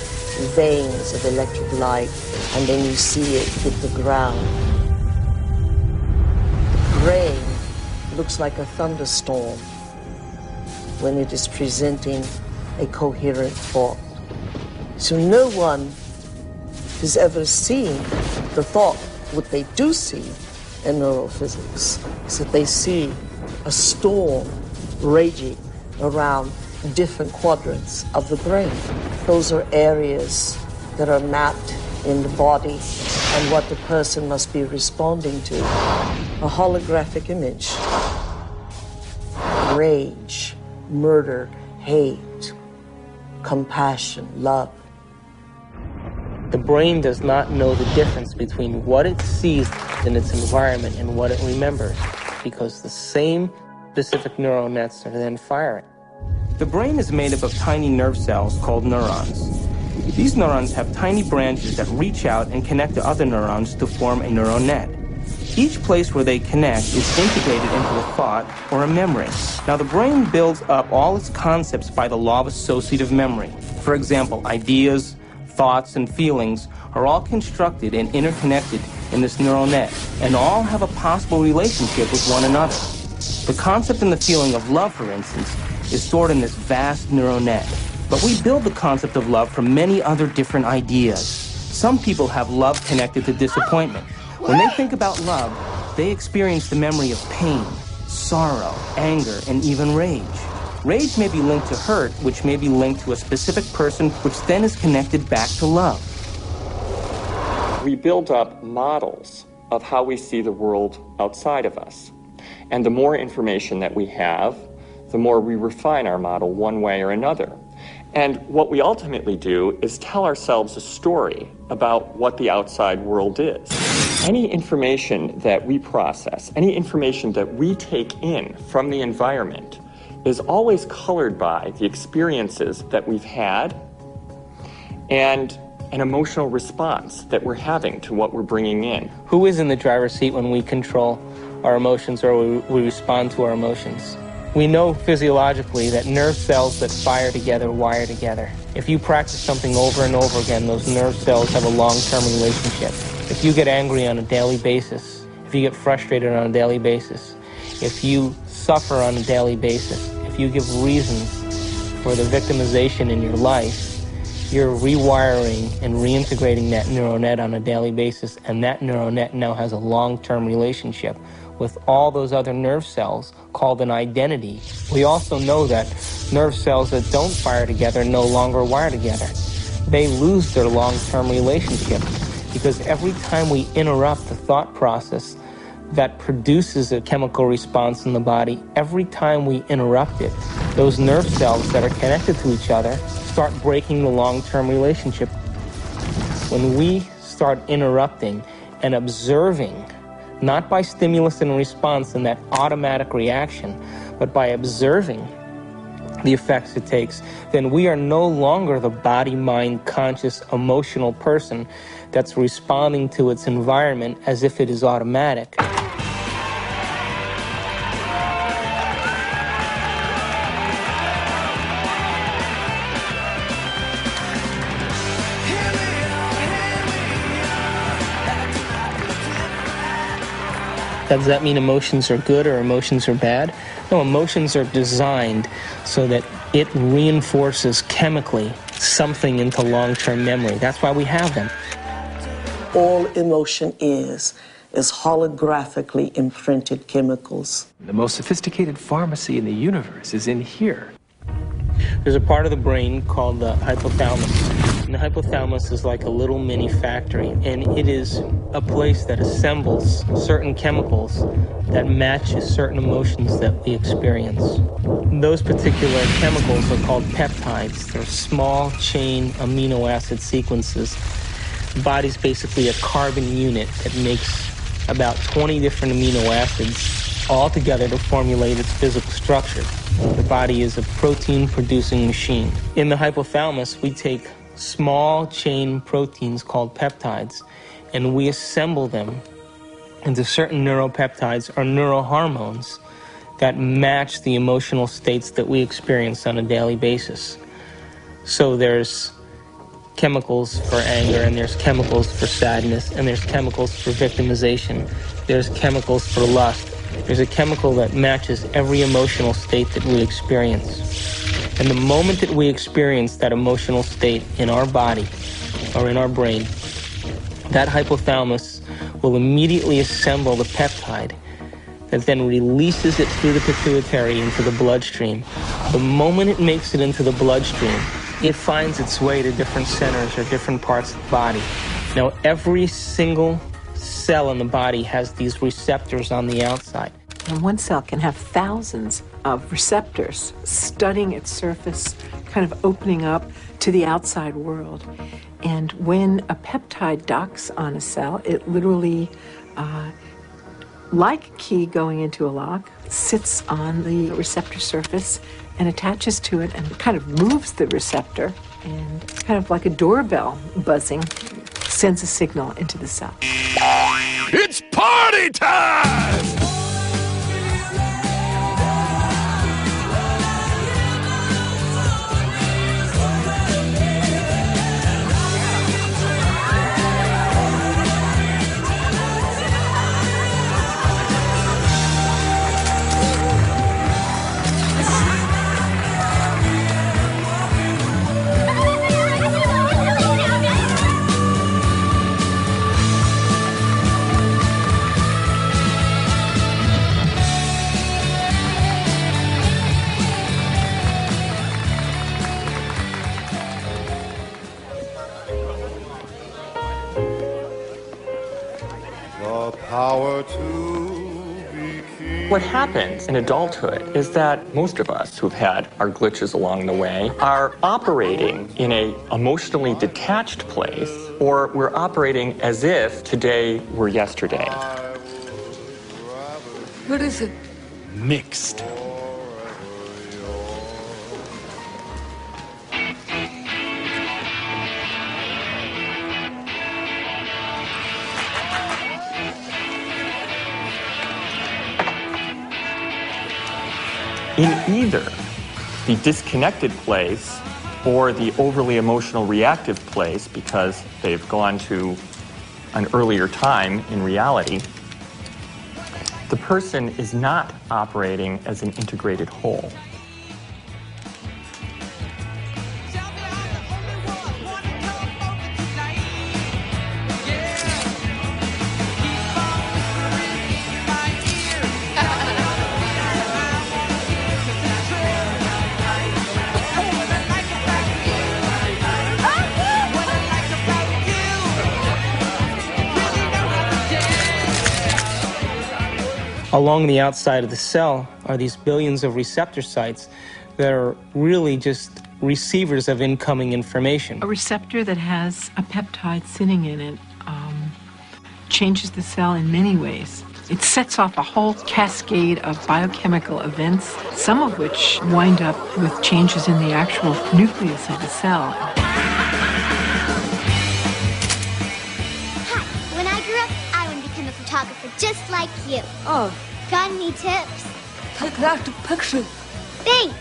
veins of electric light, and then you see it hit the ground. brain looks like a thunderstorm when it is presenting a coherent thought. So no one has ever seen the thought. What they do see in neurophysics is that they see a storm raging around different quadrants of the brain. Those are areas that are mapped in the body and what the person must be responding to. A holographic image. Rage, murder, hate, compassion, love. The brain does not know the difference between what it sees in its environment and what it remembers, because the same specific neural nets are then firing. The brain is made up of tiny nerve cells called neurons. These neurons have tiny branches that reach out and connect to other neurons to form a neural net. Each place where they connect is integrated into a thought or a memory. Now, the brain builds up all its concepts by the law of associative memory. For example, ideas, thoughts, and feelings are all constructed and interconnected in this neural net, and all have a possible relationship with one another. The concept and the feeling of love, for instance, is stored in this vast neural net. But we build the concept of love from many other different ideas. Some people have love connected to disappointment. When they think about love, they experience the memory of pain, sorrow, anger, and even rage. Rage may be linked to hurt, which may be linked to a specific person, which then is connected back to love. We build up models of how we see the world outside of us. And the more information that we have, the more we refine our model one way or another. And what we ultimately do is tell ourselves a story about what the outside world is. Any information that we process, any information that we take in from the environment is always colored by the experiences that we've had and an emotional response that we're having to what we're bringing in. Who is in the driver's seat when we control our emotions or we respond to our emotions? We know physiologically that nerve cells that fire together wire together. If you practice something over and over again, those nerve cells have a long-term relationship. If you get angry on a daily basis, if you get frustrated on a daily basis, if you suffer on a daily basis, if you give reasons for the victimization in your life, you're rewiring and reintegrating that neural net on a daily basis, and that neural net now has a long-term relationship with all those other nerve cells called an identity. We also know that nerve cells that don't fire together no longer wire together. They lose their long-term relationship because every time we interrupt the thought process that produces a chemical response in the body, every time we interrupt it, those nerve cells that are connected to each other start breaking the long-term relationship. When we start interrupting and observing, not by stimulus and response and that automatic reaction, but by observing the effects it takes, then we are no longer the body, mind, conscious, emotional person that's responding to its environment as if it is automatic. Does that mean emotions are good or emotions are bad? No, emotions are designed so that it reinforces chemically something into long-term memory. That's why we have them. All emotion is holographically imprinted chemicals. The most sophisticated pharmacy in the universe is in here. There's a part of the brain called the hypothalamus. And the hypothalamus is like a little mini factory, and it is a place that assembles certain chemicals that match certain emotions that we experience. Those particular chemicals are called peptides. They're small chain amino acid sequences. The body's basically a carbon unit that makes about 20 different amino acids all together to formulate its physical structure. The body is a protein-producing machine. In the hypothalamus, we take small chain proteins called peptides, and we assemble them into certain neuropeptides or neurohormones that match the emotional states that we experience on a daily basis. So there's chemicals for anger, and there's chemicals for sadness, and there's chemicals for victimization, there's chemicals for lust, There's a chemical that matches every emotional state that we experience. And the moment that we experience that emotional state in our body or in our brain, that hypothalamus will immediately assemble the peptide that then releases it through the pituitary into the bloodstream. The moment it makes it into the bloodstream, it finds its way to different centers or different parts of the body. Now, every single cell in the body has these receptors on the outside. And one cell can have thousands of receptors studding its surface, kind of opening up to the outside world. And when a peptide docks on a cell, it literally, like a key going into a lock, sits on the receptor surface and attaches to it and kind of moves the receptor, and kind of like a doorbell buzzing, sends a signal into the cell. It's party time! What happens in adulthood is that most of us who've had our glitches along the way are operating in an emotionally detached place, or we're operating as if today were yesterday. What is it? Mixed. In either the disconnected place or the overly emotional reactive place, because they've gone to an earlier time in reality, the person is not operating as an integrated whole. Along the outside of the cell are these billions of receptor sites that are really just receivers of incoming information. A receptor that has a peptide sitting in it changes the cell in many ways. It sets off a whole cascade of biochemical events, some of which wind up with changes in the actual nucleus of the cell. Hi, when I grew up, I want to become a photographer just like you. Oh. Got any tips? Take that picture. Thanks.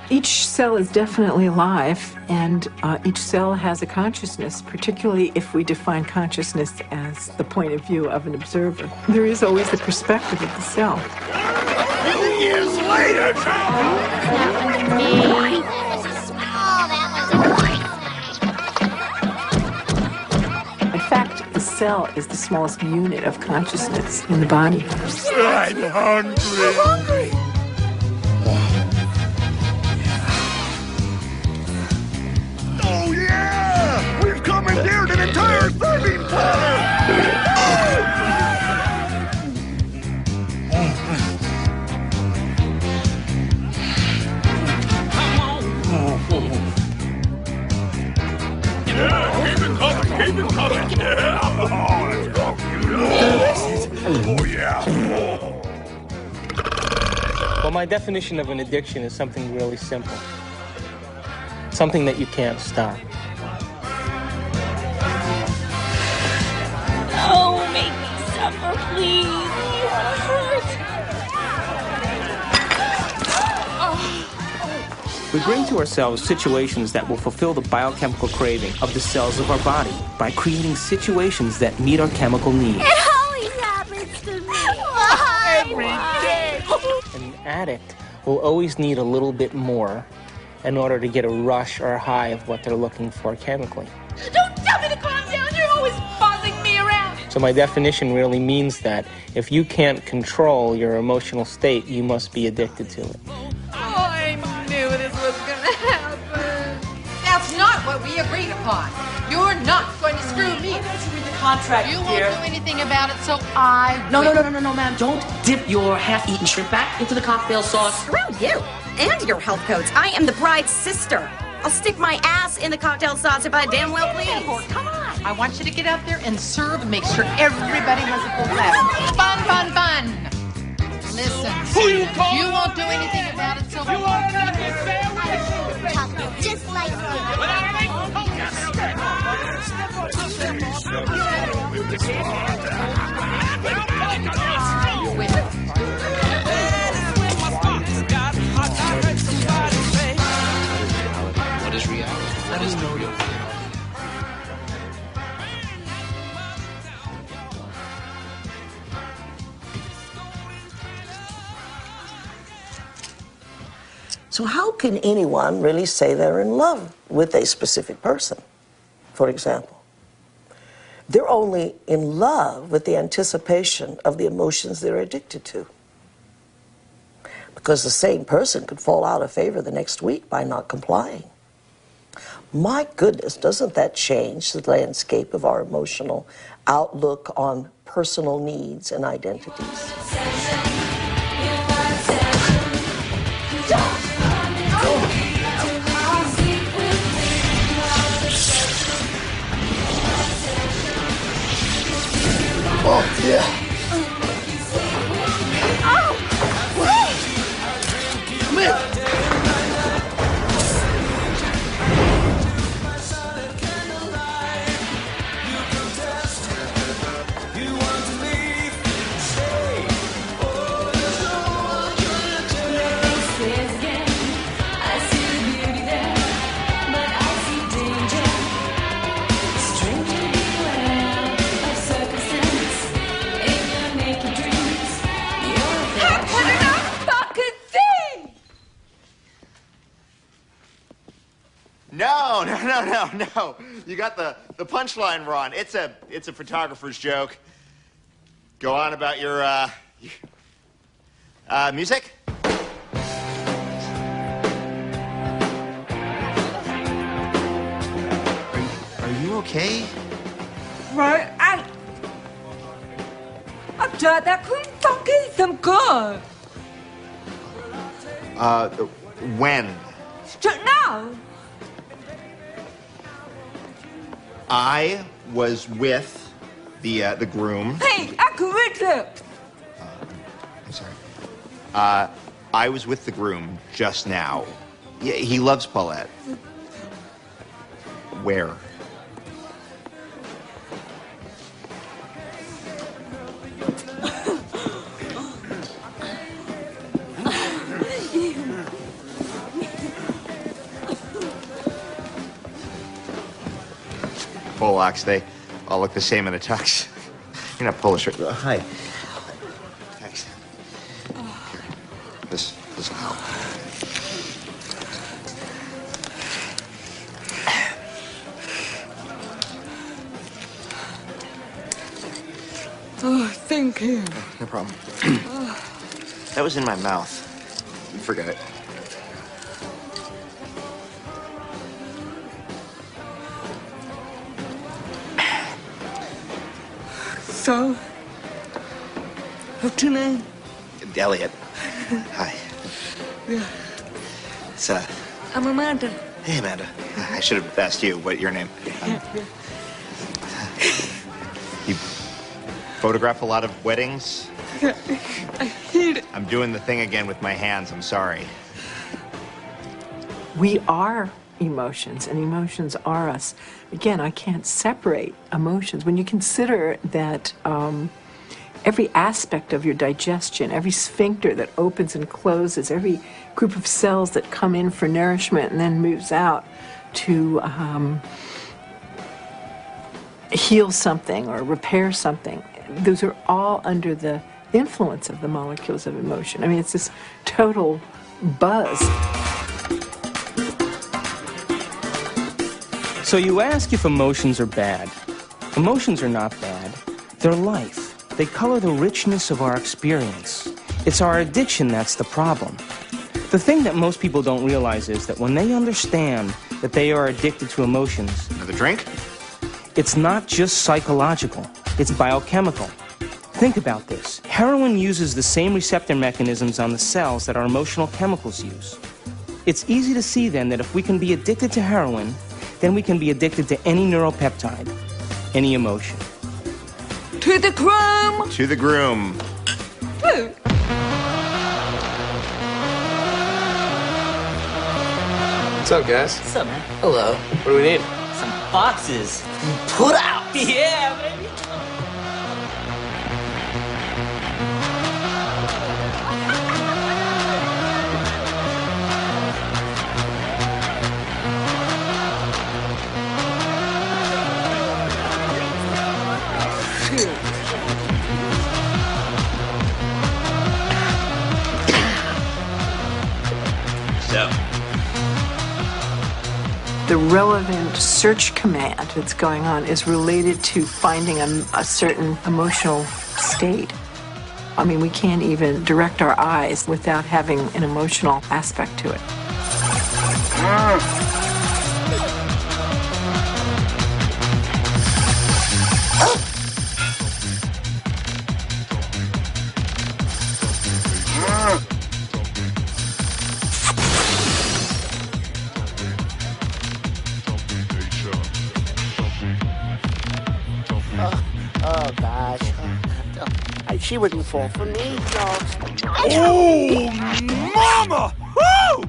Each cell is definitely alive, and each cell has a consciousness, particularly if we define consciousness as the point of view of an observer. There is always the perspective of the cell. Years later! In fact, the cell is the smallest unit of consciousness in the body. I'm hungry. I'm hungry. Oh yeah! We've commandeered an entire serving planet! Yeah, keep it coming, keep it coming! Yeah! Oh, let's go, Oh yeah! Well, my definition of an addiction is something really simple. Something that you can't stop. Oh, make me suffer, please. You want to hurt? We bring to ourselves situations that will fulfill the biochemical craving of the cells of our body by creating situations that meet our chemical needs. It always An addict will always need a little bit more in order to get a rush or a high of what they're looking for chemically. Don't tell me to calm down. You're always bossing me around. So my definition really means that if you can't control your emotional state, you must be addicted to it. Oh, I knew this was gonna happen. That's not what we agreed upon. You're not going to screw me. Why don't you read the contract, You dear? won't do anything about it, so I No, will. ma'am. Don't dip your half-eaten shrimp back into the cocktail sauce. Screw you and your health codes. I am the bride's sister. I'll stick my ass in the cocktail sauce if I damn well please. Come on. I want you to get out there and serve and make sure everybody has a full glass. Fun. Listen, you won't do anything about it, so You want an onion sandwich? Talk just like What is reality? What is the real reality? So how can anyone really say they're in love with a specific person, for example? They're only in love with the anticipation of the emotions they're addicted to. Because the same person could fall out of favor the next week by not complying. My goodness, doesn't that change the landscape of our emotional outlook on personal needs and identities? Oh, yeah. Oh! Come here. No. You got the punchline wrong. It's a photographer's joke. Go on about your music. Are you okay? Right, I thought that couldn't fucking some good. When? Now. I was with the groom. Hey, I can read it. I'm sorry. I was with the groom just now. Yeah, he loves Paulette. Where? Polacks, they all look the same in a tux. You're not Polish, right? Hi. Thanks. Here. This will help. Oh, thank you. No problem. That was in my mouth. Forget it. So, what's your name? Elliot. Hi. Yeah. It's, I'm Amanda. Hey, Amanda. I should have asked you what your name. You photograph a lot of weddings? Yeah, I hate it. I'm doing the thing again with my hands. I'm sorry. We are emotions, and emotions are us. Again, I can't separate emotions. When you consider that every aspect of your digestion, every sphincter that opens and closes, every group of cells that come in for nourishment and then moves out to heal something or repair something, those are all under the influence of the molecules of emotion. I mean, it's this total buzz. So you ask if emotions are bad. Emotions are not bad. They're life. They color the richness of our experience. It's our addiction that's the problem. The thing that most people don't realize is that when they understand that they are addicted to emotions... Another drink? It's not just psychological. It's biochemical. Think about this. Heroin uses the same receptor mechanisms on the cells that our emotional chemicals use. It's easy to see then that if we can be addicted to heroin, then we can be addicted to any neuropeptide, any emotion. To the groom! To the groom. Woo. What's up, guys? What's up, man? Hello. What do we need? Some boxes. Put out! Yeah, baby! The relevant search command that's going on is related to finding a certain emotional state. I mean, we can't even direct our eyes without having an emotional aspect to it. Oh, gosh. She wouldn't fall for me, no. Oh, mama! Woo!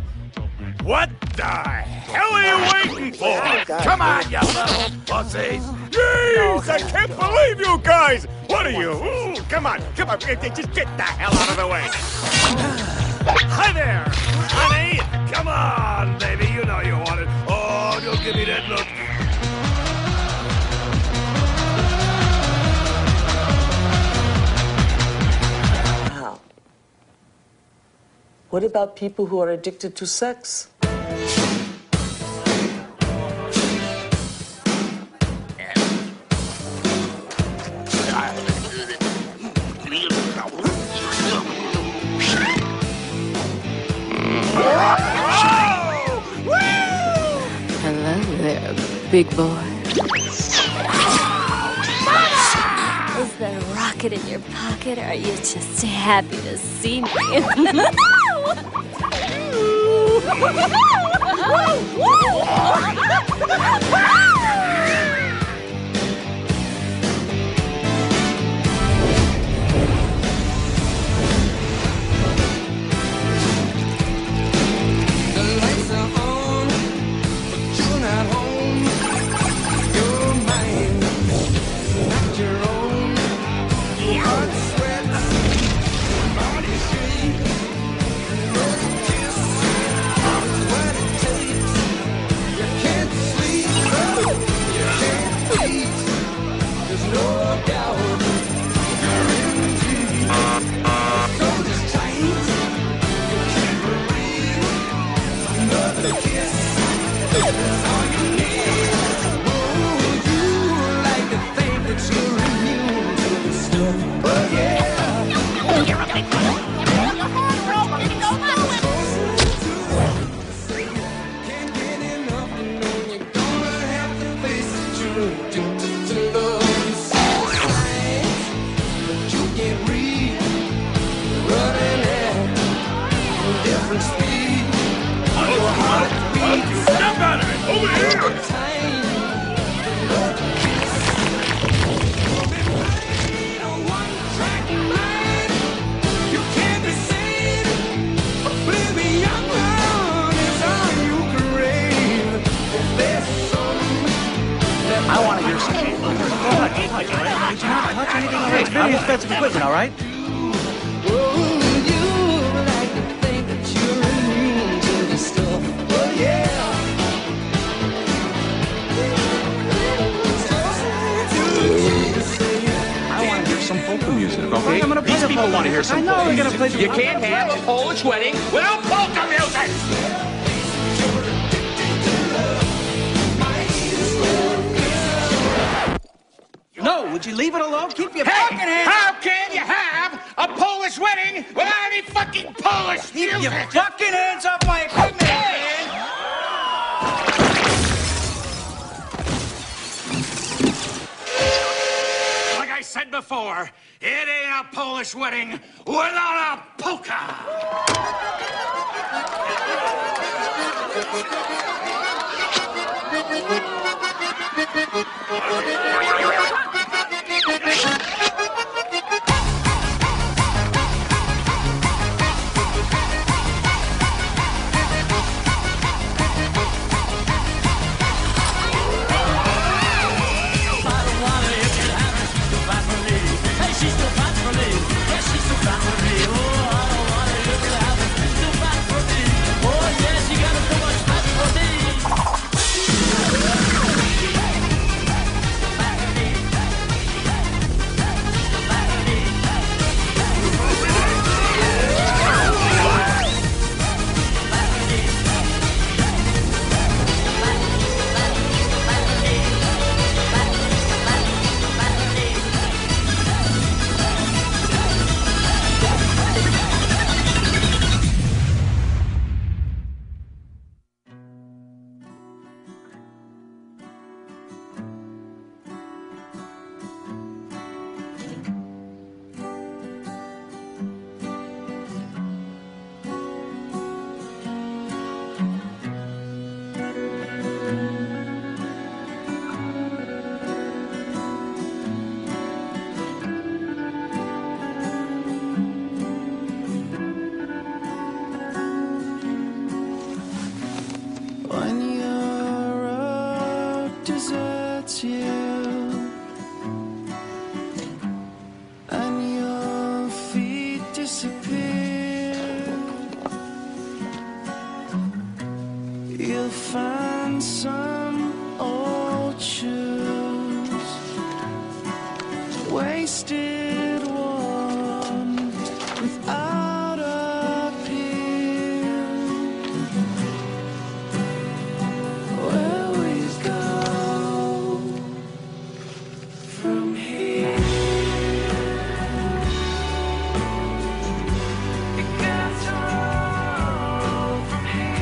What the hell are you waiting for? Come on, you little pussies! Jeez, I can't believe you guys! What are you? Ooh, come on, just get the hell out of the way! Hi there, honey! Come on, baby, you know you want it. Oh, don't give me that look. What about people who are addicted to sex? Hello there, big boy. Is there a rocket in your pocket, or are you just happy to see me? I want to hear some. Hey, it's very expensive equipment, all right? I want to hear some polka music, okay? gonna play These people want to hear some I know polka we're gonna play music. You can't have a Polish wedding without polka music! No, would you leave it alone? Keep your fucking hands... How can you have a Polish wedding without any fucking Polish music? Keep your fucking hands off my equipment, man! Like I said before, it ain't a Polish wedding without a polka! When your road deserts you and your feet disappear, you'll find some old shoes, wasted, worn, without appeal. Where we go from here? You got to roll from here.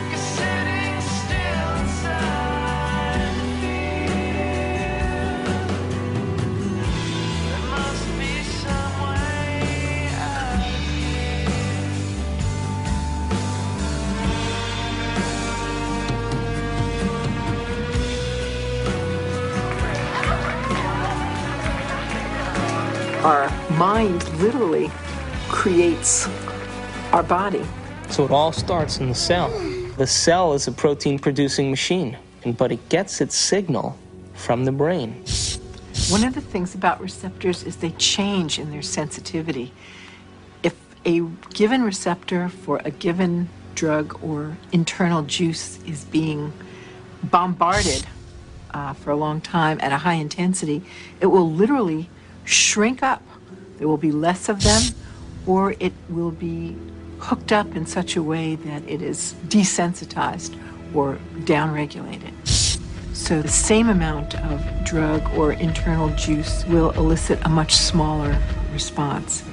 You're sitting still inside fear. There must be some way out of here. Our mind literally creates our body. So it all starts in the cell. The cell is a protein-producing machine, but it gets its signal from the brain. One of the things about receptors is they change in their sensitivity. If a given receptor for a given drug or internal juice is being bombarded for a long time at a high intensity, it will literally shrink up. There will be less of them, or it will be hooked up in such a way that it is desensitized or downregulated. So the same amount of drug or internal juice will elicit a much smaller response.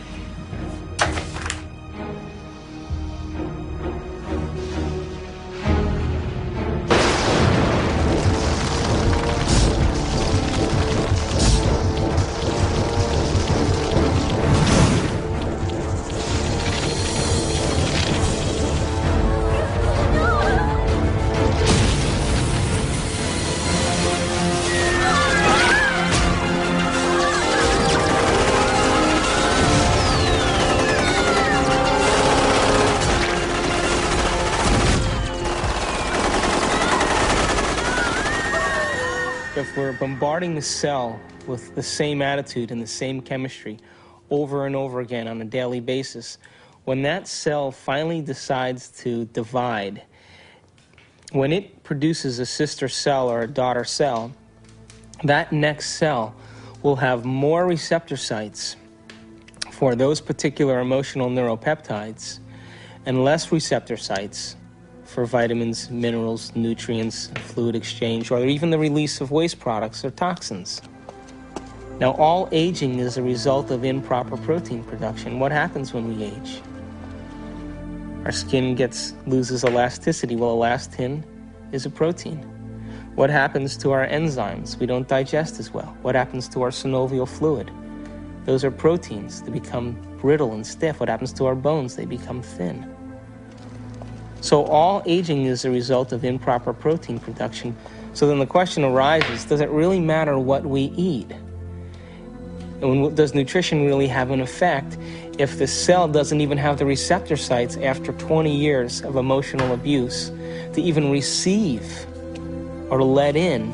If we're bombarding the cell with the same attitude and the same chemistry over and over again on a daily basis, when that cell finally decides to divide, when it produces a sister cell or a daughter cell, that next cell will have more receptor sites for those particular emotional neuropeptides and less receptor sites for vitamins, minerals, nutrients, fluid exchange, or even the release of waste products or toxins. Now, all aging is a result of improper protein production. What happens when we age? Our skin loses elasticity. Well, elastin is a protein. What happens to our enzymes? We don't digest as well. What happens to our synovial fluid? Those are proteins. They become brittle and stiff. What happens to our bones? They become thin. So all aging is a result of improper protein production. So then the question arises, does it really matter what we eat? And does nutrition really have an effect if the cell doesn't even have the receptor sites after 20 years of emotional abuse to even receive or let in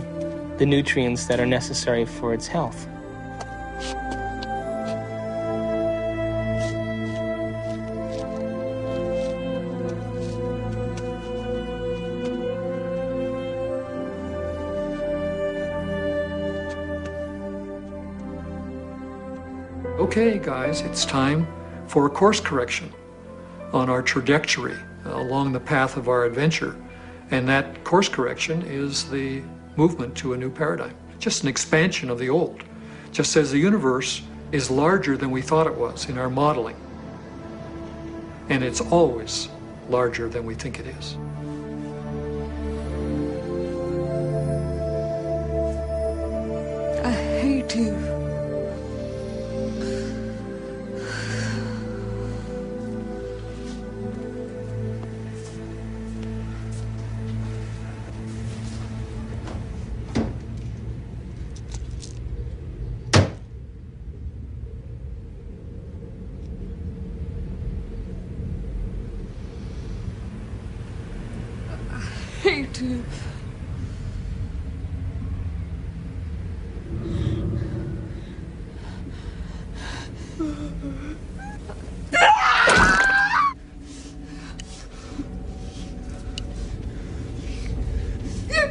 the nutrients that are necessary for its health? Okay, guys, it's time for a course correction on our trajectory along the path of our adventure. And that course correction is the movement to a new paradigm, just an expansion of the old, just as the universe is larger than we thought it was in our modeling. And it's always larger than we think it is. I hate you. Hate you. You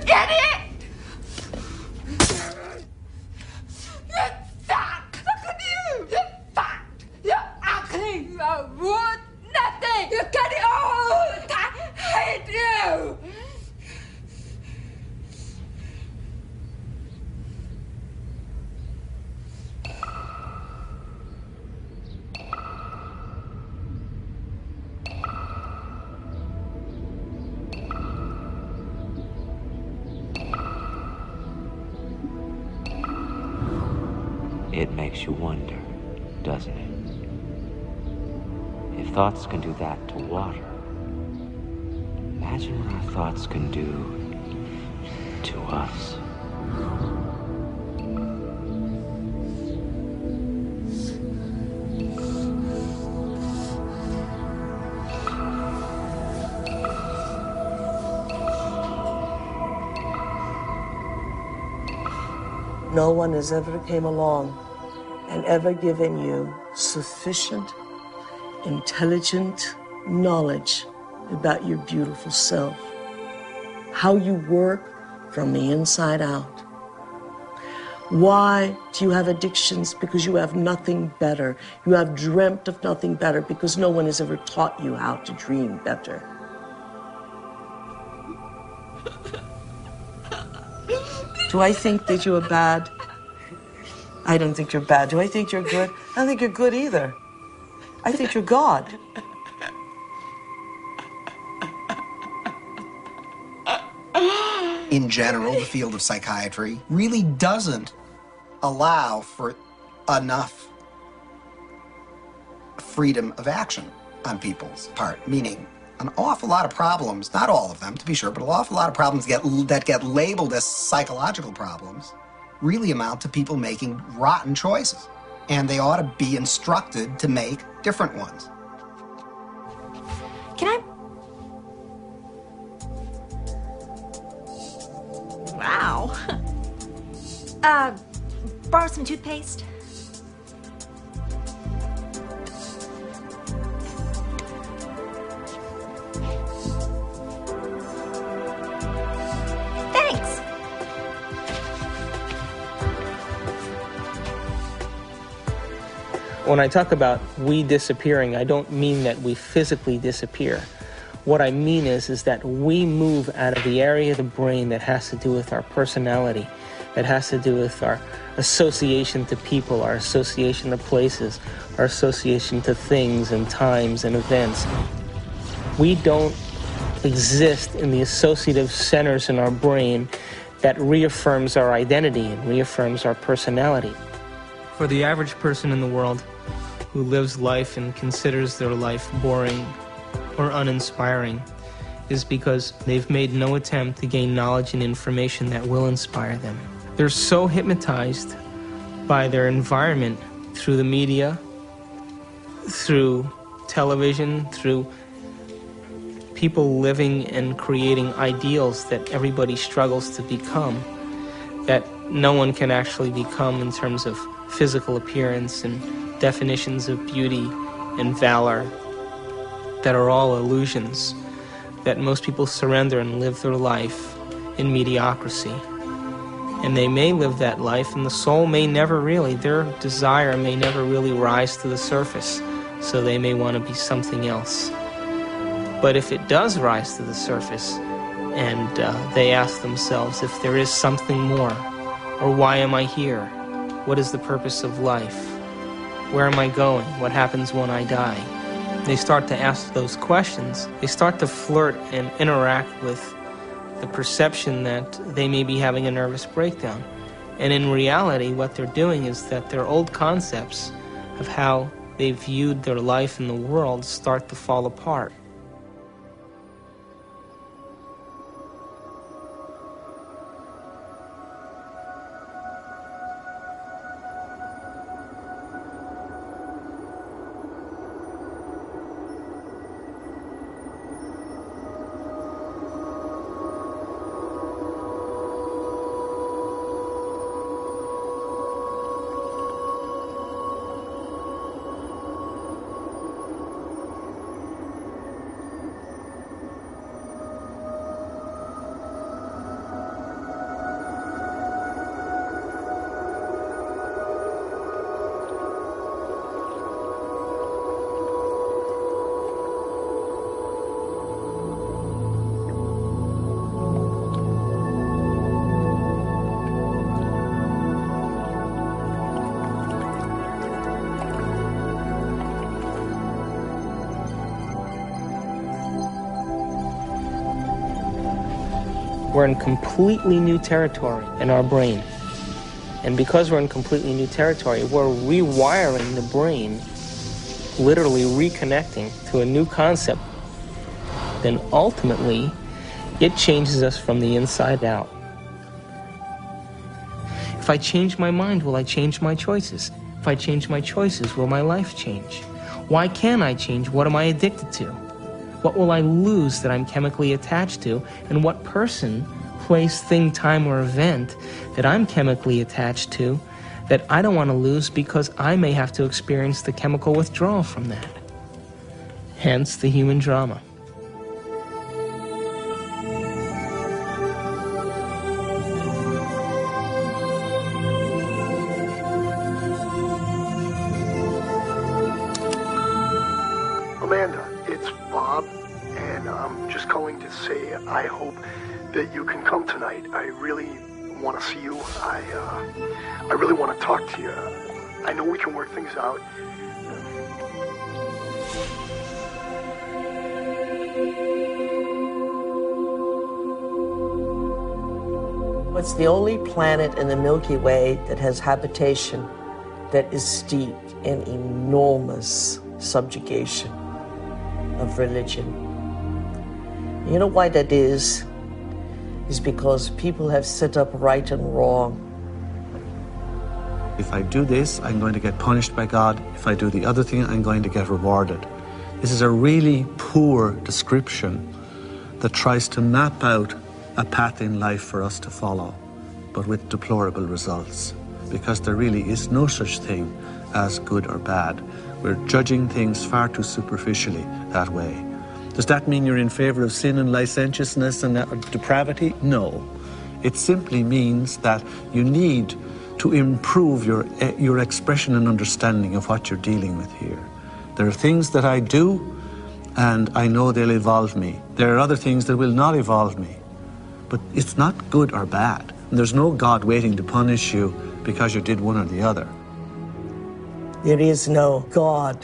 idiot! You suck! Look at you! You're fat! You're ugly! You're wood! Nothing! You get it all! I hate you! It makes you wonder, doesn't it? If thoughts can do that to water, imagine what our thoughts can do to us. No one has ever came along and ever given you sufficient, intelligent knowledge about your beautiful self, how you work from the inside out. Why do you have addictions? Because you have nothing better. You have dreamt of nothing better because no one has ever taught you how to dream better. Do I think that you are bad? I don't think you're bad. Do I think you're good? I don't think you're good either. I think you're God. In general, the field of psychiatry really doesn't allow for enough freedom of action on people's part, meaning an awful lot of problems, not all of them to be sure, but an awful lot of problems that get labeled as psychological problems really amount to people making rotten choices. And they ought to be instructed to make different ones. Can I? Wow. Borrow some toothpaste? Thanks. When I talk about we disappearing, I don't mean that we physically disappear. What I mean is that we move out of the area of the brain that has to do with our personality, that has to do with our association to people, our association to places, our association to things and times and events. We don't exist in the associative centers in our brain that reaffirms our identity and reaffirms our personality. For the average person in the world who lives life and considers their life boring or uninspiring is because they've made no attempt to gain knowledge and information that will inspire them. They're so hypnotized by their environment through the media, through television, through people living and creating ideals that everybody struggles to become, that no one can actually become in terms of physical appearance and definitions of beauty and valor that are all illusions, that most people surrender and live their life in mediocrity. And they may live that life, and the soul may never really, their desire may never really rise to the surface, so they may want to be something else. But if it does rise to the surface, and they ask themselves if there is something more, or why am I here? What is the purpose of life? Where am I going? What happens when I die? They start to ask those questions. They start to flirt and interact with the perception that they may be having a nervous breakdown. And in reality, what they're doing is that their old concepts of how they viewed their life in the world start to fall apart. We're in completely new territory in our brain. And because we're in completely new territory, we're rewiring the brain, literally reconnecting to a new concept. Then ultimately, it changes us from the inside out. If I change my mind, will I change my choices? If I change my choices, will my life change? Why can't I change? What am I addicted to? What will I lose that I'm chemically attached to? And what person, place, thing, time, or event that I'm chemically attached to that I don't want to lose because I may have to experience the chemical withdrawal from that? Hence the human drama. I hope that you can come tonight. I really want to see you. I really want to talk to you. I know we can work things out. It's the only planet in the Milky Way that has habitation that is steeped in enormous subjugation of religion. You know why that is? Is because people have set up right and wrong. If I do this, I'm going to get punished by God. If I do the other thing, I'm going to get rewarded. This is a really poor description that tries to map out a path in life for us to follow, but with deplorable results, because there really is no such thing as good or bad. We're judging things far too superficially that way. Does that mean you're in favor of sin and licentiousness and depravity? No. It simply means that you need to improve your expression and understanding of what you're dealing with here. There are things that I do, and I know they'll evolve me. There are other things that will not evolve me. But it's not good or bad. And there's no God waiting to punish you because you did one or the other. There is no God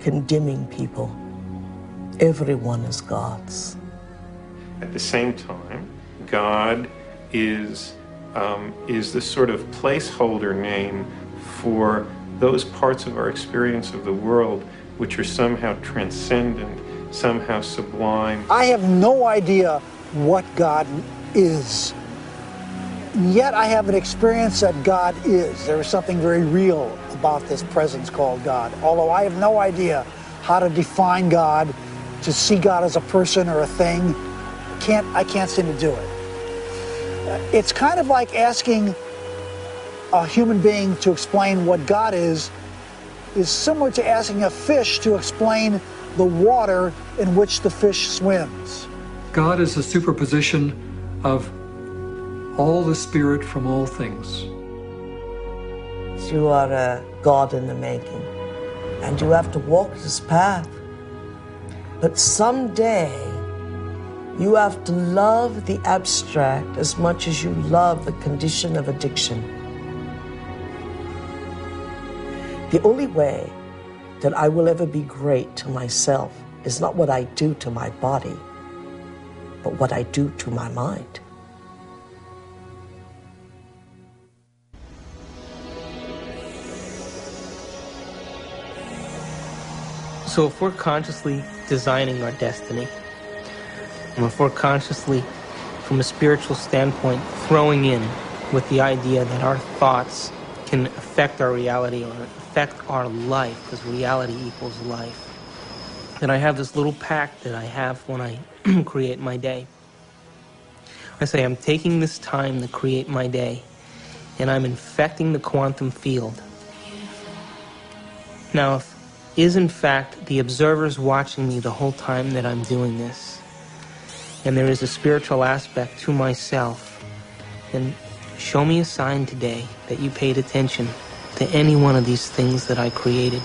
condemning people. Everyone is God's. At the same time, God is this sort of placeholder name for those parts of our experience of the world which are somehow transcendent, somehow sublime. I have no idea what God is. Yet I have an experience that God is. There is something very real about this presence called God. Although I have no idea how to define God, to see God as a person or a thing, I can't seem to do it. It's kind of like asking a human being to explain what God is similar to asking a fish to explain the water in which the fish swims. God is a superposition of all the spirit from all things. You are a God in the making, and you have to walk this path. But someday, you have to love the abstract as much as you love the condition of addiction. The only way that I will ever be great to myself is not what I do to my body, but what I do to my mind. So if we're consciously designing our destiny, and if we're consciously, from a spiritual standpoint, throwing in with the idea that our thoughts can affect our reality or affect our life, because reality equals life, then I have this little pact that I have when I create my day. I say I'm taking this time to create my day, and I'm infecting the quantum field. Now, if is in fact the observers watching me the whole time that I'm doing this, and there is a spiritual aspect to myself, then show me a sign today that you paid attention to any one of these things that I created,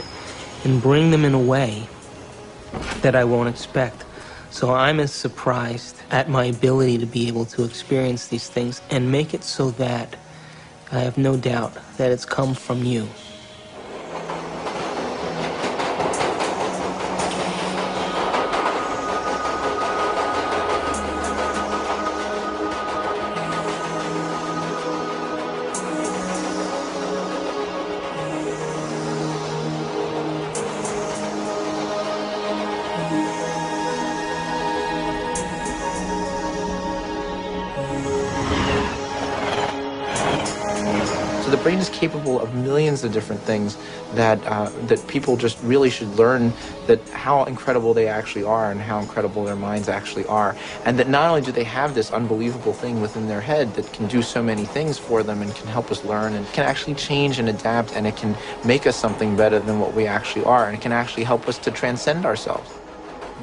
and bring them in a way that I won't expect. So I'm as surprised at my ability to be able to experience these things and make it so that I have no doubt that it's come from you. So the brain is capable of millions of different things that people just really should learn, that how incredible they actually are and how incredible their minds actually are. And that not only do they have this unbelievable thing within their head that can do so many things for them and can help us learn and can actually change and adapt, and it can make us something better than what we actually are, and it can actually help us to transcend ourselves.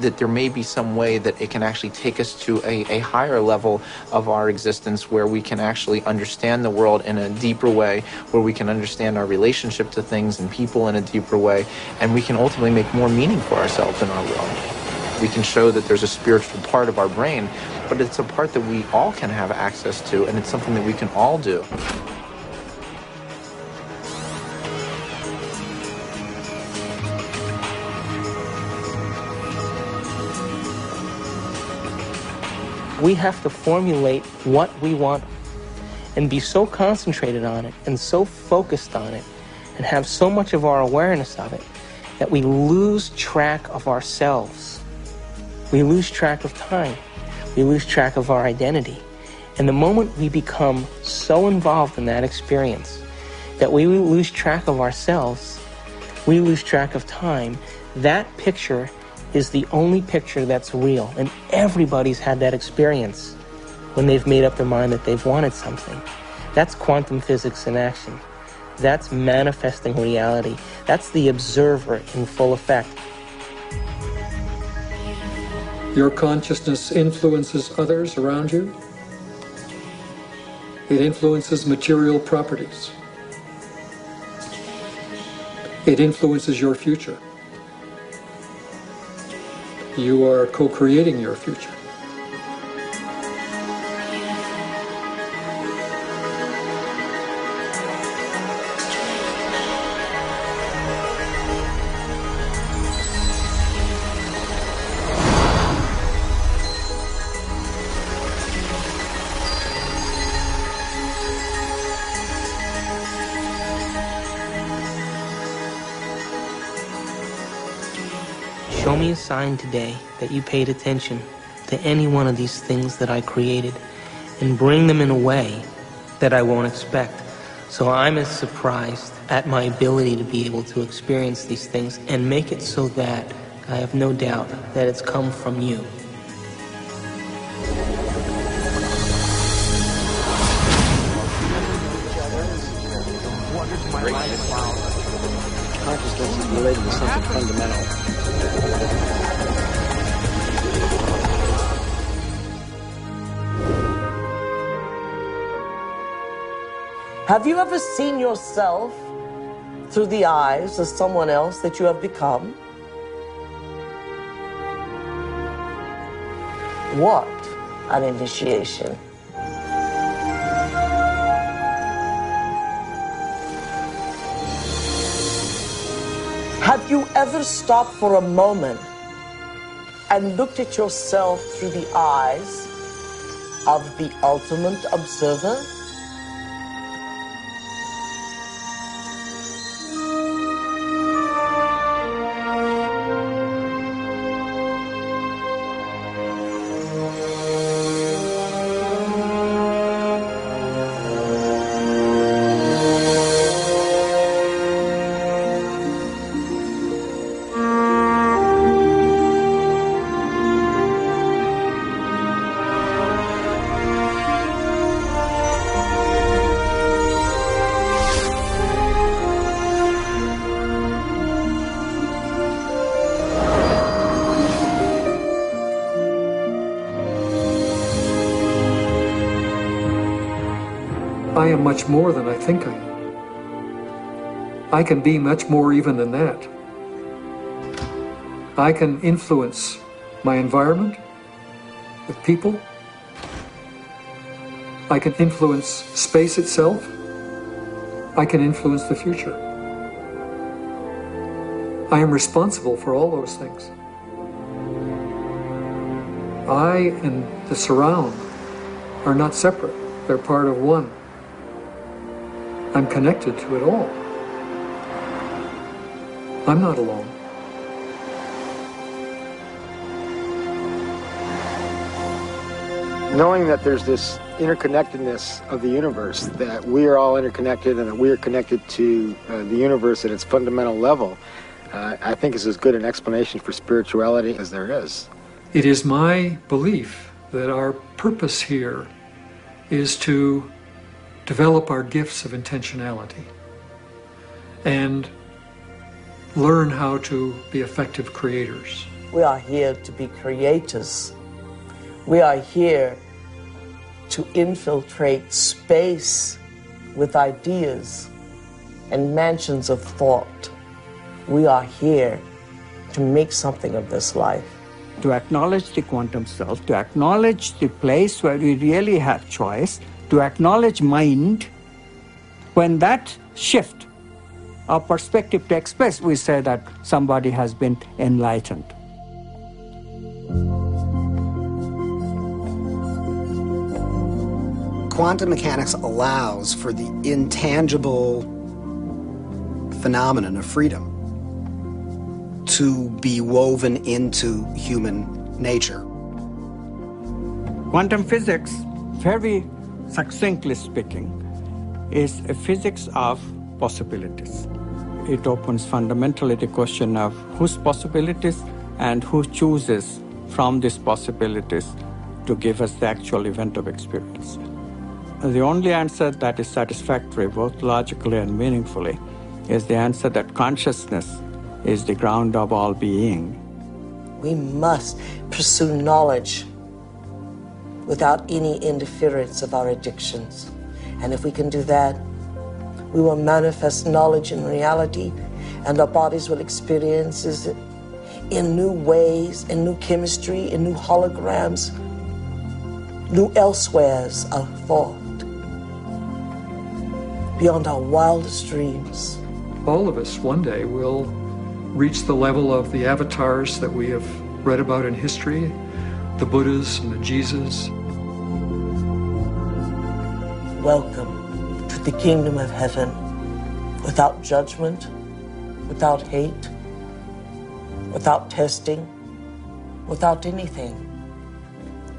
That there may be some way that it can actually take us to a higher level of our existence, where we can actually understand the world in a deeper way, where we can understand our relationship to things and people in a deeper way, and we can ultimately make more meaning for ourselves in our world. We can show that there's a spiritual part of our brain, but it's a part that we all can have access to, and it's something that we can all do. We have to formulate what we want and be so concentrated on it and so focused on it and have so much of our awareness of it that we lose track of ourselves. We lose track of time. We lose track of our identity. And the moment we become so involved in that experience that we lose track of ourselves, we lose track of time, that picture is the only picture that's real. And everybody's had that experience when they've made up their mind that they've wanted something. That's quantum physics in action. That's manifesting reality. That's the observer in full effect. Your consciousness influences others around you. It influences material properties. It influences your future. You are co-creating your future. Show me a sign today that you paid attention to any one of these things that I created, and bring them in a way that I won't expect. So I'm as surprised at my ability to be able to experience these things and make it so that I have no doubt that it's come from you. Consciousness is related to something fundamental. Have you ever seen yourself through the eyes of someone else that you have become? What an initiation. Have you ever stopped for a moment and looked at yourself through the eyes of the ultimate observer? I am much more than I think I am. I can be much more even than that. I can influence my environment with people. I can influence space itself. I can influence the future. I am responsible for all those things. I and the surround are not separate. They're part of one. I'm connected to it all. I'm not alone. Knowing that there's this interconnectedness of the universe, that we are all interconnected and that we are connected to the universe at its fundamental level, I think is as good an explanation for spirituality as there is. It is my belief that our purpose here is to develop our gifts of intentionality and learn how to be effective creators. We are here to be creators. We are here to infiltrate space with ideas and mansions of thought. We are here to make something of this life. To acknowledge the quantum self, to acknowledge the place where we really have choice, to acknowledge mind. When that shift, our perspective takes place, we say that somebody has been enlightened. Quantum mechanics allows for the intangible phenomenon of freedom to be woven into human nature. Quantum physics, very succinctly speaking, is a physics of possibilities. It opens fundamentally the question of whose possibilities and who chooses from these possibilities to give us the actual event of experience. The only answer that is satisfactory, both logically and meaningfully, is the answer that consciousness is the ground of all being. We must pursue knowledge without any interference of our addictions. And if we can do that, we will manifest knowledge in reality, and our bodies will experience it in new ways, in new chemistry, in new holograms, new elsewheres of thought, beyond our wildest dreams. All of us one day will reach the level of the avatars that we have read about in history, the Buddhas and the Jesus. Welcome to the kingdom of heaven, without judgment, without hate, without testing, without anything.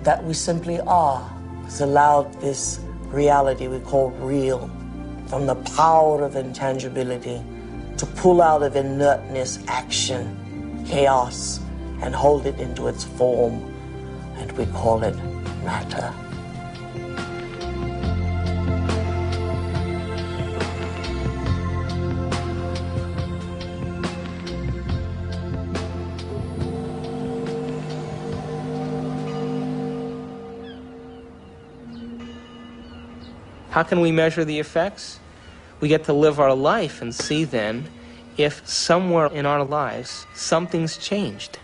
That we simply are has allowed this reality we call real, from the power of intangibility, to pull out of inertness action, chaos, and hold it into its form, and we call it matter. How can we measure the effects? We get to live our life and see then if somewhere in our lives something's changed.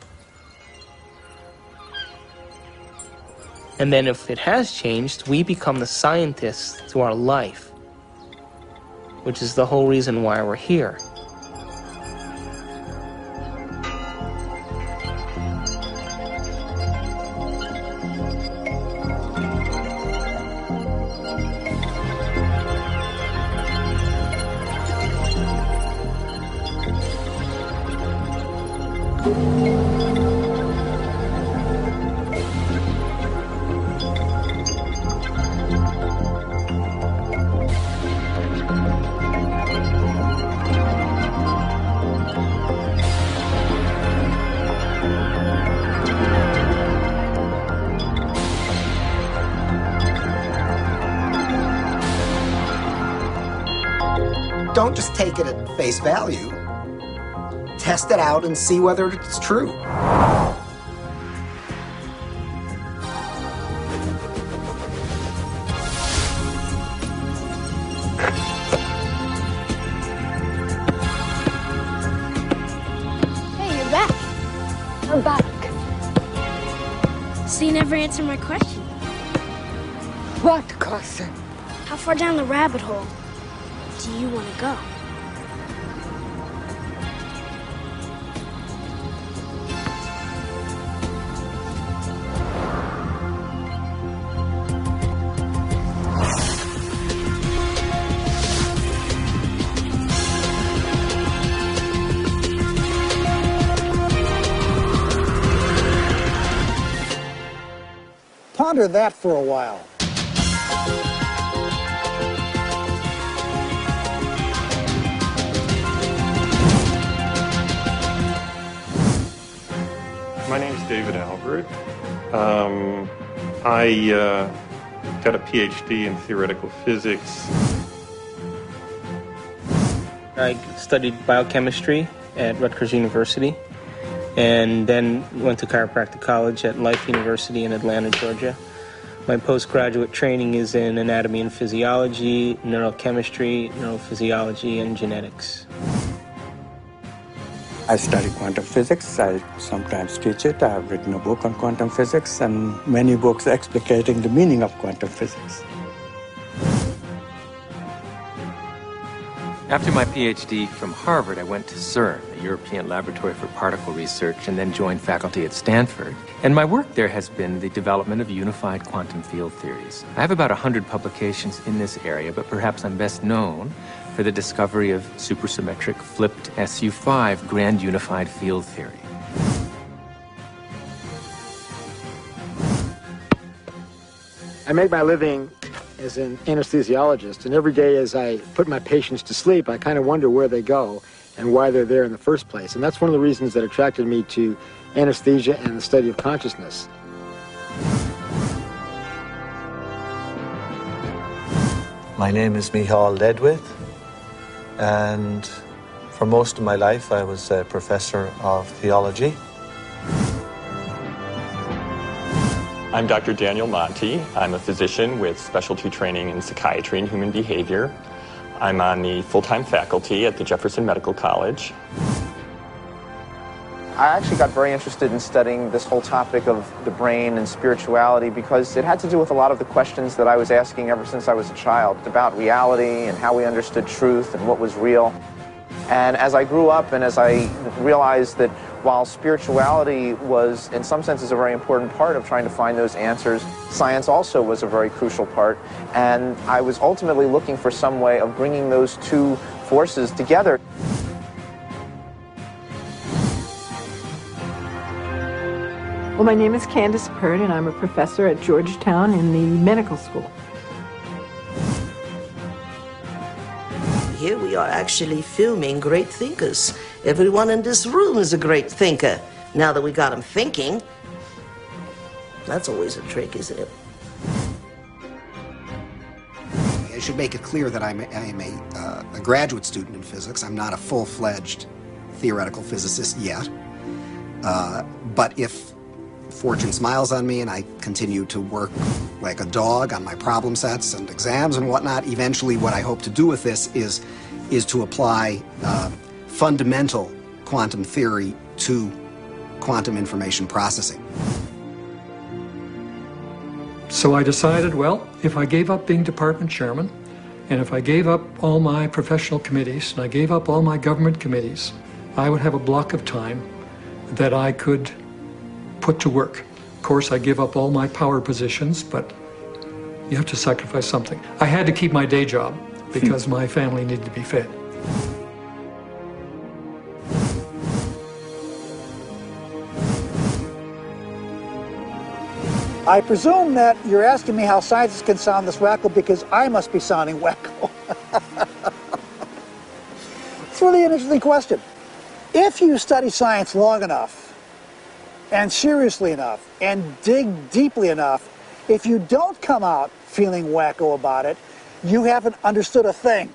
And then if it has changed, we become the scientists to our life, which is the whole reason why we're here. Don't just take it at face value. Test it out and see whether it's true. Hey, you're back. I'm back. So you never answered my question. What question? How far down the rabbit hole do you want to go? Ponder that for a while. My name's David Albert. I got a PhD in theoretical physics. I studied biochemistry at Rutgers University, and then went to chiropractic college at Life University in Atlanta, Georgia. My postgraduate training is in anatomy and physiology, neurochemistry, neurophysiology, and genetics. I study quantum physics. I sometimes teach it. I have written a book on quantum physics and many books explicating the meaning of quantum physics. After my PhD from Harvard, I went to CERN, the European Laboratory for Particle Research, and then joined faculty at Stanford. And my work there has been the development of unified quantum field theories. I have about 100 publications in this area, but perhaps I'm best known for the discovery of supersymmetric flipped SU5 grand unified field theory. I make my living as an anesthesiologist, and every day as I put my patients to sleep, I kind of wonder where they go and why they're there in the first place. And that's one of the reasons that attracted me to anesthesia and the study of consciousness. My name is Michal Ledwith, and for most of my life I was a professor of theology. I'm Dr. Daniel Monti. I'm a physician with specialty training in psychiatry and human behavior. I'm on the full-time faculty at the Jefferson Medical College. I actually got very interested in studying this whole topic of the brain and spirituality because it had to do with a lot of the questions that I was asking ever since I was a child about reality and how we understood truth and what was real. And as I grew up and as I realized that while spirituality was, in some senses, a very important part of trying to find those answers, science also was a very crucial part. And I was ultimately looking for some way of bringing those two forces together. Well, my name is Candace Pert, and I'm a professor at Georgetown in the medical school. Here we are actually filming great thinkers. Everyone in this room is a great thinker. Now that we got them thinking, that's always a trick, isn't it? I should make it clear that I'm a graduate student in physics. I'm not a full-fledged theoretical physicist yet. But if fortune smiles on me and I continue to work like a dog on my problem sets and exams and whatnot, eventually what I hope to do with this is to apply fundamental quantum theory to quantum information processing. So I decided, well, if I gave up being department chairman, and if I gave up all my professional committees, and I gave up all my government committees, I would have a block of time that I could put to work. Of course, I give up all my power positions, but you have to sacrifice something. I had to keep my day job because my family needed to be fed. I presume that you're asking me how scientists can sound this wacko because I must be sounding wacko. It's really an interesting question. If you study science long enough, and seriously enough, and dig deeply enough, if you don't come out feeling wacko about it, you haven't understood a thing.